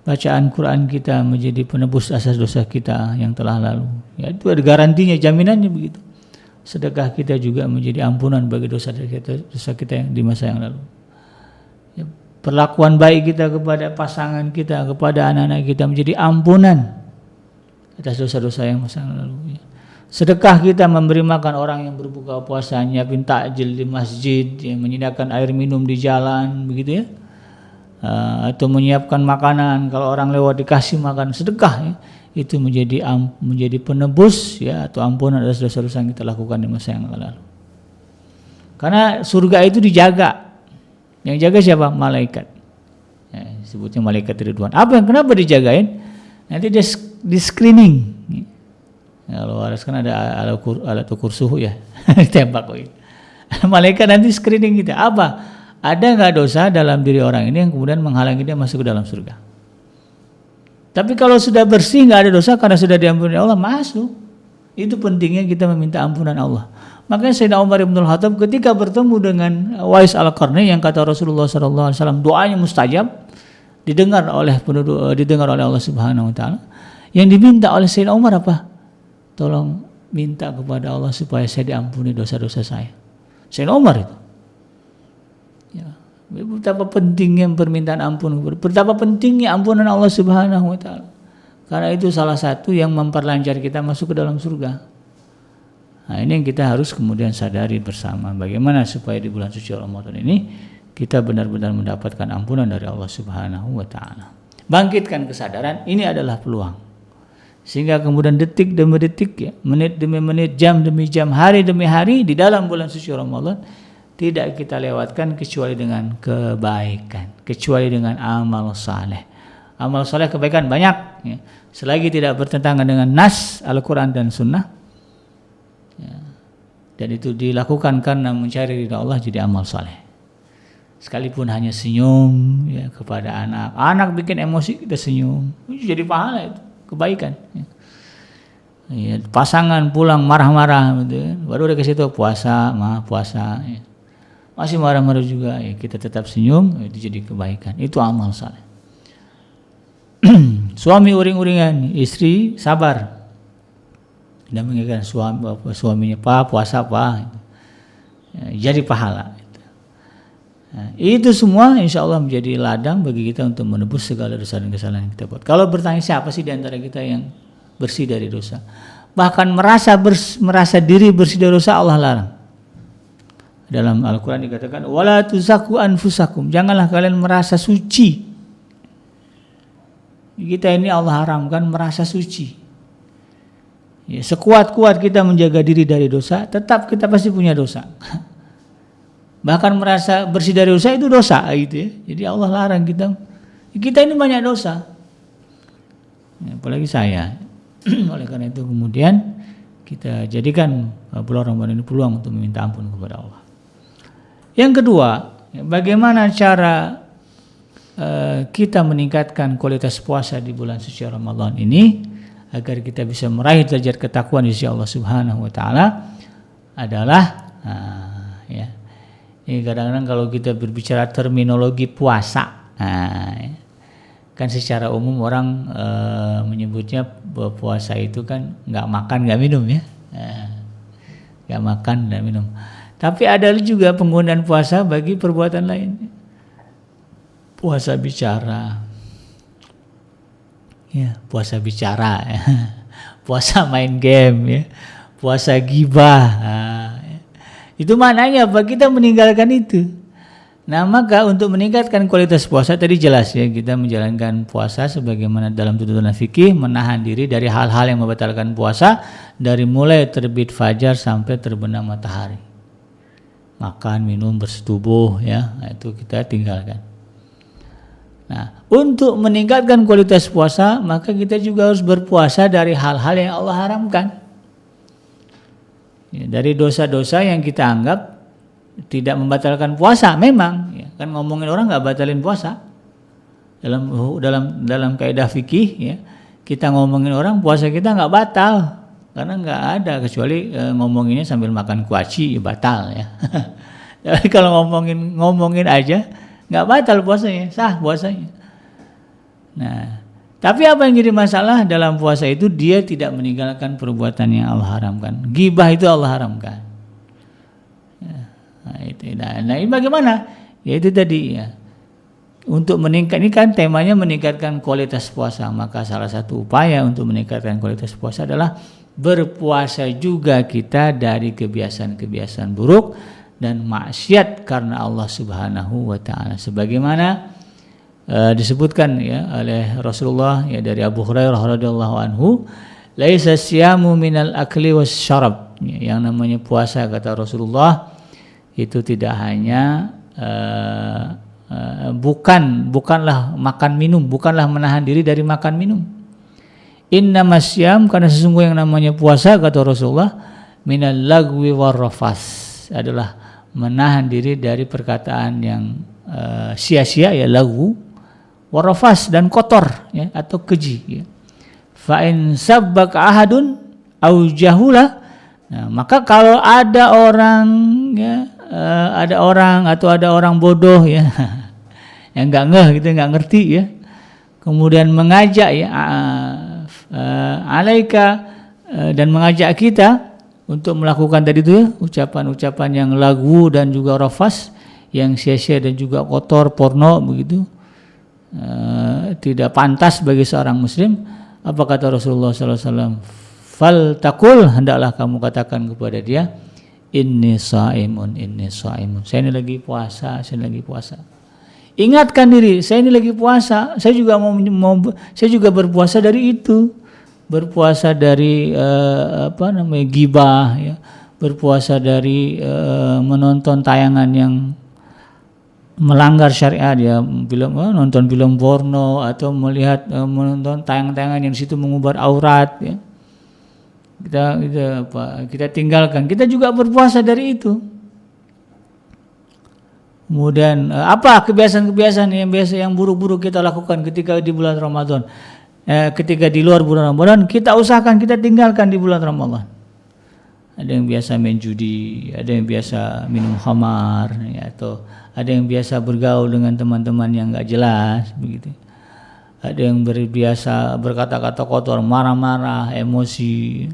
Bacaan Quran kita menjadi penebus atas dosa kita yang telah lalu. Itu ada garantinya, jaminannya begitu. Sedekah kita juga menjadi ampunan bagi dosa kita yang di masa yang lalu. Perlakuan baik kita kepada pasangan kita, kepada anak-anak kita menjadi ampunan atas dosa-dosa yang masa yang lalu. Sedekah kita memberi makan orang yang berbuka puasa, nyiapin takjil di masjid, menyediakan air minum di jalan, begitu atau menyiapkan makanan kalau orang lewat dikasih makan, sedekah, itu menjadi penebus, atau ampunan atas dosa-dosa yang kita lakukan di masa yang lalu. Karena surga itu dijaga, yang jaga siapa? Malaikat. Sebutnya malaikat Ridwan. Kenapa dijagain? Nanti dia di screening. Kalau harus kan ada alat ukur suhu, ditembak kok. Malaikat nanti screening kita. Ada nggak dosa dalam diri orang ini yang kemudian menghalangi dia masuk ke dalam surga? Tapi kalau sudah bersih, nggak ada dosa karena sudah diampuni Allah, masuk. Itu pentingnya kita meminta ampunan Allah. Makanya Sayyidina Umar bin Khattab ketika bertemu dengan Wais Al-Qarni, yang kata Rasulullah SAW doanya mustajab, didengar oleh Allah Subhanahu wa taala. Yang diminta oleh Sayyidina Umar apa? Tolong minta kepada Allah supaya saya diampuni dosa-dosa saya. Sayyidina Umar itu. Ya, betapa pentingnya permintaan ampun, betapa pentingnya ampunan Allah Subhanahu wa taala. Karena itu salah satu yang memperlancar kita masuk ke dalam surga. Nah, ini yang kita harus kemudian sadari bersama, bagaimana supaya di bulan suci Ramadan ini kita benar-benar mendapatkan ampunan dari Allah Subhanahu wa taala. Bangkitkan kesadaran, ini adalah peluang. Sehingga kemudian detik demi detik, ya, menit demi menit, jam demi jam, hari demi hari di dalam bulan suci Ramadan tidak kita lewatkan kecuali dengan kebaikan, kecuali dengan amal saleh. Amal saleh kebaikan banyak, ya. Selagi tidak bertentangan dengan nas Al-Quran dan Sunnah, ya, dan itu dilakukan karena mencari ridha Allah, jadi amal saleh. Sekalipun hanya senyum, ya, kepada anak bikin emosi kita senyum, itu jadi pahala, itu kebaikan. Ya. Ya, pasangan pulang marah-marah, gitu, ya. Baru udah ke situ puasa, puasa, ya. Masih marah-marah juga, ya, kita tetap senyum, itu jadi kebaikan. Itu amal saleh. Suami uring-uringan, istri sabar. Tidak mengingatkan suaminya, Pak puasa Pak, ya, jadi pahala. Nah, itu semua insya Allah menjadi ladang bagi kita untuk menebus segala dosa dan kesalahan yang kita buat. Kalau bertanya siapa sih di antara kita yang bersih dari dosa, bahkan merasa diri bersih dari dosa, Allah larang. Dalam Al-Quran dikatakan, wala tuzakku anfusakum, janganlah kalian merasa suci. Kita ini Allah haramkan merasa suci. Ya, sekuat-kuat kita menjaga diri dari dosa, tetap kita pasti punya dosa. Bahkan merasa bersih dari dosa itu dosa, gitu ya. Jadi Allah larang kita. Kita ini banyak dosa, ya, apalagi saya. Oleh karena itu kemudian kita jadikan bulan Ramadan ini peluang untuk meminta ampun kepada Allah. Yang kedua, bagaimana cara kita meningkatkan kualitas puasa di bulan suci Ramadan ini agar kita bisa meraih derajat ketakwaan di sisi Allah Subhanahu wa taala adalah ya. Ini kadang-kadang kalau kita berbicara terminologi puasa, kan secara umum orang menyebutnya bahwa puasa itu kan nggak makan nggak minum, ya, nggak makan nggak minum. Tapi ada juga penggunaan puasa bagi perbuatan lain. Puasa bicara, ya, puasa bicara, ya. Puasa main game, ya, puasa gibah. Itu maknanya apa? Kita meninggalkan itu. Nah, maka untuk meningkatkan kualitas puasa tadi jelas, ya, kita menjalankan puasa sebagaimana dalam tuntunan fikih, menahan diri dari hal-hal yang membatalkan puasa dari mulai terbit fajar sampai terbenam matahari. Makan, minum, bersetubuh, ya, itu kita tinggalkan. Nah, untuk meningkatkan kualitas puasa, maka kita juga harus berpuasa dari hal-hal yang Allah haramkan. Ya, dari dosa-dosa yang kita anggap tidak membatalkan puasa, memang, ya, kan ngomongin orang nggak batalin puasa. Dalam kaidah fikih, ya, kita ngomongin orang puasa kita nggak batal karena nggak ada, kecuali ngomonginnya sambil makan kuaci, ya, batal, ya. Tapi kalau ngomongin aja nggak batal puasanya, sah puasanya. Nah, tapi apa yang jadi masalah dalam puasa itu dia tidak meninggalkan perbuatan yang Allah haramkan. Ghibah itu Allah haramkan. Nah, ini bagaimana? Ya itu tadi, ya. Untuk meningkat, ini kan temanya meningkatkan kualitas puasa. Maka salah satu upaya untuk meningkatkan kualitas puasa adalah berpuasa juga kita dari kebiasaan-kebiasaan buruk dan maksiat karena Allah Subhanahu wa taala. Sebagaimana disebutkan, ya, oleh Rasulullah, ya, dari Abu Hurairah radhiyallahu anhu, laisa siyamu minal akli wasyarab. Yang namanya puasa, kata Rasulullah, itu tidak hanya bukanlah makan minum, bukanlah menahan diri dari makan minum. Innamas syiyam, karena sesungguhnya yang namanya puasa, kata Rasulullah, minal lagwi warrafas, adalah menahan diri dari perkataan yang sia-sia, ya, lagu, warrafas, dan kotor, ya, atau keji, ya. Fa in sabbaka ahadun au jahula, nah, maka kalau ada orang, ya, ada orang bodoh, ya, yang nggak ngeh gitu, nggak ngerti, ya, kemudian mengajak, ya, alaika dan mengajak kita untuk melakukan tadi itu ya, ucapan-ucapan yang lagu dan juga rafas yang sia-sia dan juga kotor, porno begitu, tidak pantas bagi seorang muslim. Apa kata Rasulullah SAW? Fal takul, hendaklah kamu katakan kepada dia, inni shaimun, inni shaimun. Saya ini lagi puasa, saya lagi puasa. Ingatkan diri, saya ini lagi puasa. Saya juga saya juga berpuasa dari itu. Berpuasa dari ghibah ya. Berpuasa dari menonton tayangan yang melanggar syariat ya, nonton film porno atau menonton tayangan-tayangan yang di situ mengumbar aurat ya. Kita tinggalkan. Kita juga berpuasa dari itu. Kemudian apa kebiasaan-kebiasaan yang buruk-buruk kita lakukan ketika di bulan Ramadan? Ketika di luar bulan Ramadan, kita usahakan kita tinggalkan di bulan Ramadan. Ada yang biasa main judi, ada yang biasa minum khamar ya, atau ada yang biasa bergaul dengan teman-teman yang enggak jelas begitu. Ada yang biasa berkata-kata kotor, marah-marah, emosi.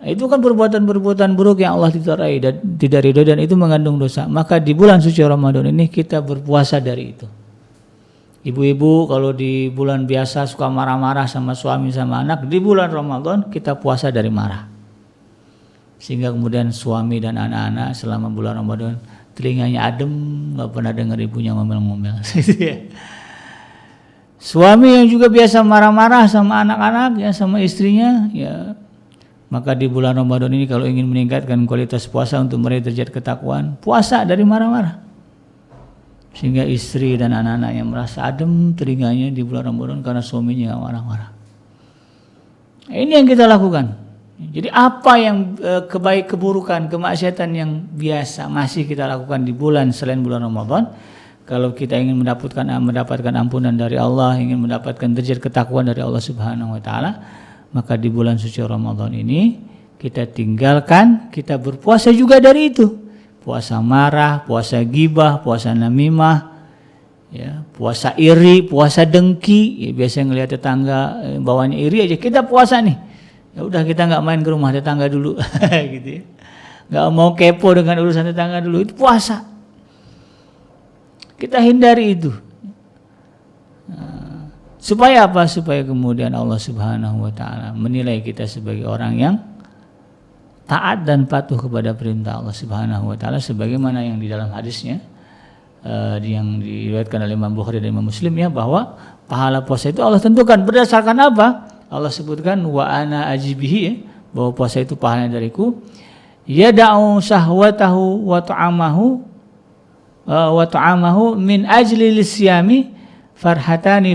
Itu kan perbuatan-perbuatan buruk yang Allah tidak ridho dan itu mengandung dosa. Maka di bulan suci Ramadan ini kita berpuasa dari itu. Ibu-ibu kalau di bulan biasa suka marah-marah sama suami sama anak, di bulan Ramadan kita puasa dari marah. Sehingga kemudian suami dan anak-anak selama bulan Ramadan telinganya adem, nggak pernah dengar ibunya ngomel-ngomel. Suami yang juga biasa marah-marah sama anak-anak ya, sama istrinya ya, maka di bulan Ramadan ini kalau ingin meningkatkan kualitas puasa untuk meraih derajat ketakwaan, puasa dari marah-marah. Sehingga istri dan anak-anak yang merasa adem telinganya di bulan Ramadan karena suaminya nggak marah-marah. Ini yang kita lakukan. Jadi apa yang keburukan, kemaksiatan yang biasa masih kita lakukan di bulan selain bulan Ramadan, kalau kita ingin mendapatkan ampunan dari Allah, ingin mendapatkan derajat ketakwaan dari Allah Subhanahu wa taala, maka di bulan suci Ramadan ini kita tinggalkan, kita berpuasa juga dari itu. Puasa marah, puasa ghibah, puasa namimah, ya, puasa iri, puasa dengki. Ya, biasanya ngelihat tetangga bawahnya iri aja, kita puasa nih. Ya udah kita nggak main ke rumah tetangga dulu, gitu ya. Nggak mau kepo dengan urusan tetangga dulu, itu puasa. Kita hindari itu. Supaya apa? Supaya kemudian Allah Subhanahu wa taala menilai kita sebagai orang yang taat dan patuh kepada perintah Allah Subhanahu wa taala, sebagaimana yang di dalam hadisnya yang diriwayatkan oleh Imam Bukhari dan Imam Muslim ya, bahwa pahala puasa itu Allah tentukan berdasarkan apa? Allah sebutkan wa ana ajibihi ya, bahwa puasa itu pahalanya dariku. Yada'u syahwatahu wa ta'amahu min ajli lisyami farhatani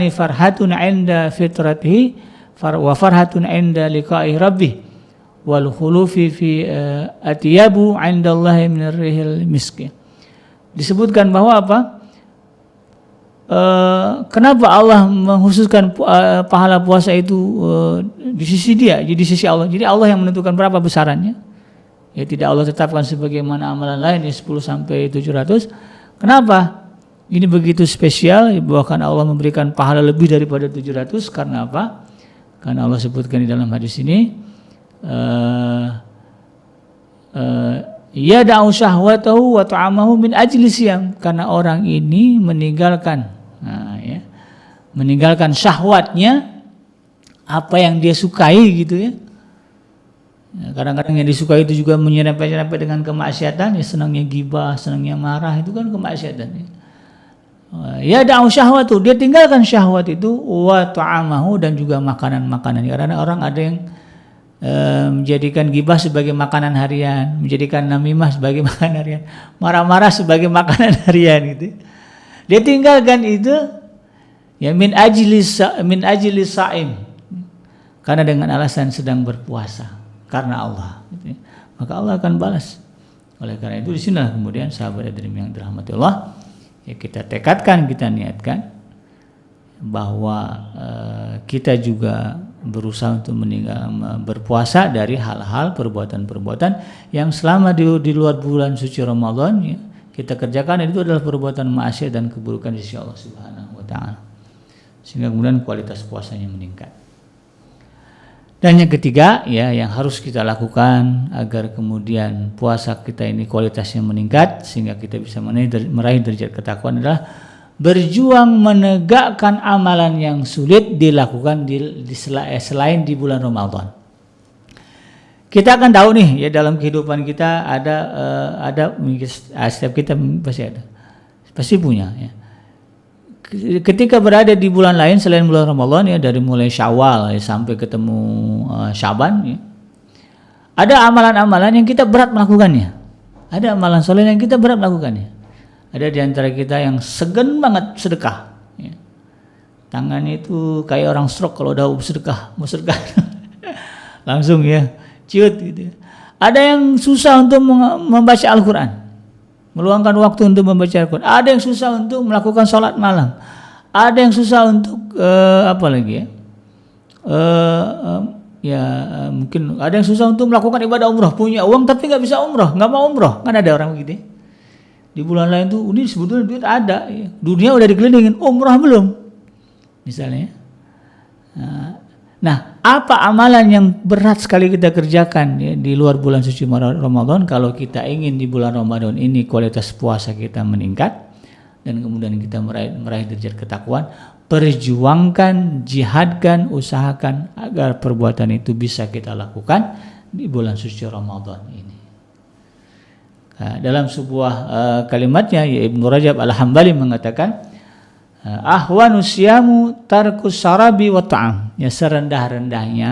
farhatun 'inda fitratihi wa farhatun 'inda liqa'i rabbih wal khulufi fi atyabu 'inda Allah min ar-rihil miski. Disebutkan bahwa apa? Kenapa Allah mengkhususkan pahala puasa itu di sisi dia, jadi di sisi Allah. Jadi Allah yang menentukan berapa besarannya. Ya tidak Allah tetapkan sebagaimana amalan lain ya 10 sampai 700. Kenapa? Ini begitu spesial, bahkan Allah memberikan pahala lebih daripada 700 karena apa? Karena Allah sebutkan di dalam hadis ini yada'u syahwatahu wa ta'amahu min ajli siyam, karena orang ini meninggalkan meninggalkan syahwatnya, apa yang dia sukai gitu ya. Kadang-kadang yang disukai itu juga menyerempet-nyerempet dengan kemaksiatan ya, senangnya ghibah, senangnya marah, itu kan kemaksiatan ya. Yada'u syahwatu, dia tinggalkan syahwat itu, wa ta'amahu, dan juga makanan-makanan. Karena orang ada yang menjadikan ghibah sebagai makanan harian, menjadikan namimah sebagai makanan harian, marah-marah sebagai makanan harian gitu. Dia tinggalkan itu ya min ajli sa'im, karena dengan alasan sedang berpuasa karena Allah gitu ya. Maka Allah akan balas. Oleh karena itu di sini kemudian sahabat hadirin yang dirahmati Allah, ya kita tekadkan, kita niatkan bahwa kita juga berusaha untuk berpuasa dari hal-hal perbuatan-perbuatan yang selama di luar bulan suci Ramadan ya, kita kerjakan, itu adalah perbuatan maksiat dan keburukan di sisi Allah Subhanahu wa taala. Sehingga kemudian kualitas puasanya meningkat. Dan yang ketiga ya yang harus kita lakukan agar kemudian puasa kita ini kualitasnya meningkat sehingga kita bisa meraih derajat ketakwaan adalah berjuang menegakkan amalan yang sulit dilakukan selain di bulan Ramadan. Kita akan tahu nih ya dalam kehidupan kita ada setiap kita pasti punya ya. Ketika berada di bulan lain selain bulan Ramadan ya dari mulai Syawal ya, sampai ketemu Syaban ya, ada amalan-amalan yang kita berat melakukannya. Ada amalan soleh yang kita berat melakukannya. Ada di antara kita yang segan banget sedekah ya. Tangannya itu kayak orang stroke kalau udah mau sedekah langsung ya ciut gitu. Ada yang susah untuk membaca Al-Quran, meluangkan waktu untuk membaca Al-Quran. Ada yang susah untuk melakukan sholat malam. Ada yang susah untuk mungkin ada yang susah untuk melakukan ibadah umroh. Punya uang tapi nggak bisa umroh, nggak mau umroh. Kan ada orang begitu. Di bulan lain tuh, ini sebetulnya duit ada. Ya. Dunia udah dikelilingin, umroh belum. Misalnya. Nah, apa amalan yang berat sekali kita kerjakan ya, di luar bulan suci Ramadan kalau kita ingin di bulan Ramadan ini kualitas puasa kita meningkat dan kemudian kita meraih derajat ketakwaan, perjuangkan, jihadkan, usahakan agar perbuatan itu bisa kita lakukan di bulan suci Ramadan ini. Nah, dalam sebuah kalimatnya ya, Ibnu Rajab Al-Hambali mengatakan ahwanu siyamu tarkus sarabi wa ta'am. Ya serendah-rendahnya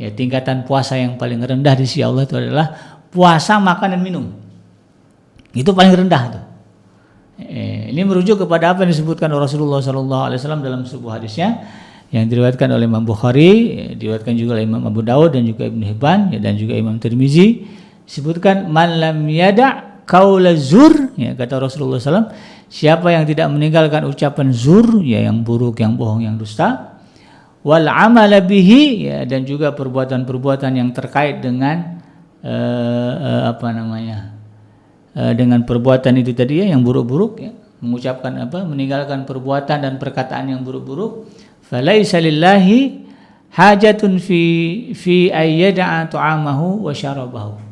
ya tingkatan puasa yang paling rendah di sisi Allah itu adalah puasa makan dan minum. Itu paling rendah tuh. Ini merujuk kepada apa yang disebutkan oleh Rasulullah SAW dalam sebuah hadisnya yang diriwayatkan oleh Imam Bukhari, diriwayatkan juga oleh Imam Abu Dawud dan juga Ibnu Hibban ya, dan juga Imam Tirmizi. Disebutkan man lam yada' qaula zur ya, kata Rasulullah SAW, siapa yang tidak meninggalkan ucapan zur ya yang buruk, yang bohong, yang dusta, wal amala bihi ya, dan juga perbuatan-perbuatan yang terkait dengan dengan perbuatan itu tadi ya yang buruk-buruk ya, mengucapkan meninggalkan perbuatan dan perkataan yang buruk-buruk, falaisa lillahi hajatun fi ayyada'a ta'amahu wa syarabahu.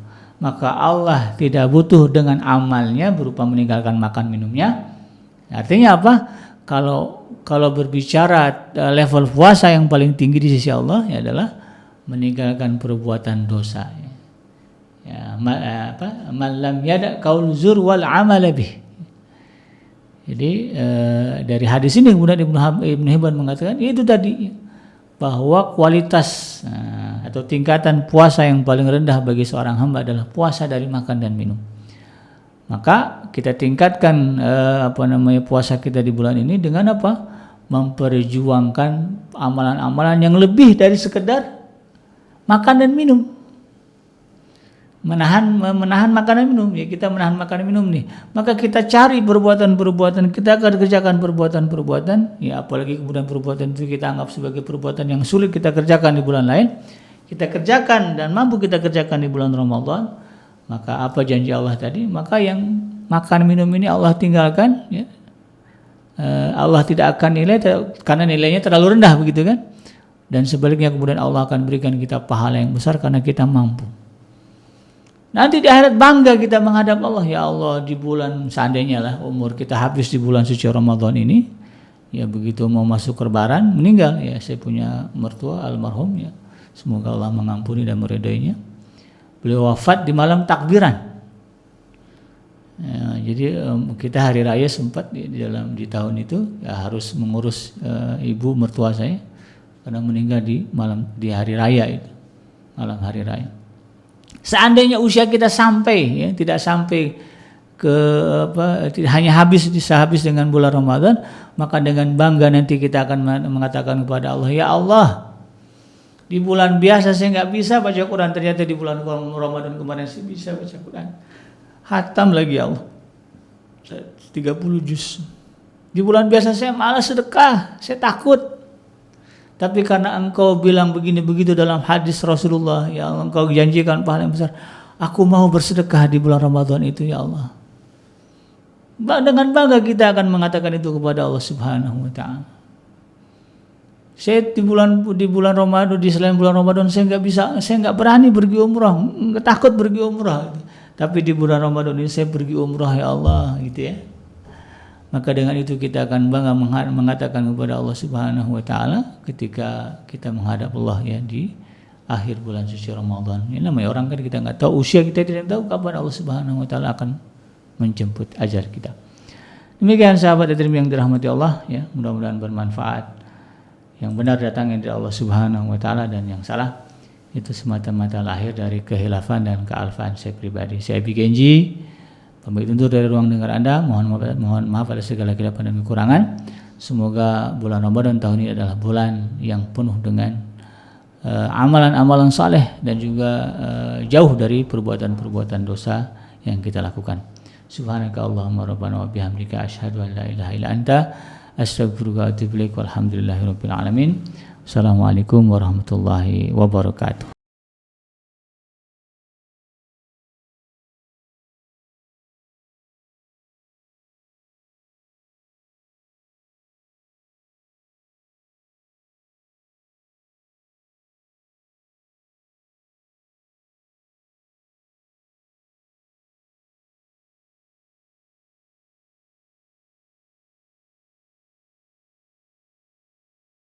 Maka Allah tidak butuh dengan amalnya berupa meninggalkan makan minumnya. Artinya apa? Kalau berbicara level puasa yang paling tinggi di sisi Allah ya adalah meninggalkan perbuatan dosa. Ya, man lam yada qaul zur wal amal bih. Jadi dari hadis ini kemudian Ibnu Hibban mengatakan itu tadi bahwa kualitas atau tingkatan puasa yang paling rendah bagi seorang hamba adalah puasa dari makan dan minum. Maka kita tingkatkan puasa kita di bulan ini dengan apa? Memperjuangkan amalan-amalan yang lebih dari sekedar makan dan minum. Menahan makan dan minum ya, kita menahan makan dan minum nih. Maka kita cari perbuatan-perbuatan, kita akan kerjakan perbuatan-perbuatan ya, apalagi kemudian perbuatan itu kita anggap sebagai perbuatan yang sulit kita kerjakan di bulan lain, kita kerjakan dan mampu kita kerjakan di bulan Ramadan. Maka apa janji Allah tadi? Maka yang makan minum ini Allah tinggalkan ya. Allah tidak akan nilai karena nilainya terlalu rendah begitu kan. Dan sebaliknya kemudian Allah akan berikan kita pahala yang besar karena kita mampu. Nanti di akhirat bangga kita menghadap Allah, ya Allah di bulan seandainya lah umur kita habis di bulan suci Ramadan ini, ya begitu mau masuk Lebaran meninggal ya, saya punya mertua almarhum ya, semoga Allah mengampuni dan meridainya. Beliau wafat di malam takbiran. Ya, jadi kita hari raya sempat di tahun itu ya harus mengurus ibu mertua saya karena meninggal di hari raya itu, malam hari raya. Seandainya usia kita sampai ya, tidak sampai ke hanya habis dengan bulan Ramadan, maka dengan bangga nanti kita akan mengatakan kepada Allah, ya Allah, di bulan biasa saya nggak bisa baca Quran, ternyata di bulan Ramadan kemarin saya bisa baca Quran. Hatam lagi ya Allah, 30 juz. Di bulan biasa saya malas sedekah, saya takut. Tapi karena engkau bilang begini begitu dalam hadis Rasulullah, ya Allah, engkau janjikan pahala yang besar, aku mau bersedekah di bulan Ramadan itu ya Allah. Dengan bangga kita akan mengatakan itu kepada Allah Subhanahu wa ta'ala. Saya di bulan Ramadan, di selain bulan Ramadan saya nggak berani pergi umrah, nggak takut pergi umrah. Tapi di bulan Ramadan ini saya pergi umrah, ya Allah, gitu ya. Maka dengan itu kita akan bangga mengatakan kepada Allah Subhanahu wa taala ketika kita menghadap Allah ya di akhir bulan suci Ramadan. Ini namanya orang kan kita nggak tahu usia kita, tidak tahu kapan Allah Subhanahu wa taala akan menjemput ajal kita. Demikian sahabat yang dirahmati Allah ya, mudah-mudahan bermanfaat. Yang benar datangnya dari Allah Subhanahu wa taala dan yang salah itu semata-mata lahir dari kehilafan dan kealfaan saya pribadi. Saya Bikenji, pamit undur dari ruang dengar Anda. Mohon maaf pada segala kesilapan dan kekurangan. Semoga bulan Ramadan tahun ini adalah bulan yang penuh dengan amalan-amalan saleh dan juga jauh dari perbuatan-perbuatan dosa yang kita lakukan. Subhanaka Allahumma rabbana wa bihamdika asyhadu an la ilaha illa anta astaghfiruka wa atubu ilaik. Walhamdulillahirabbil alamin. Assalamualaikum warahmatullahi wabarakatuh.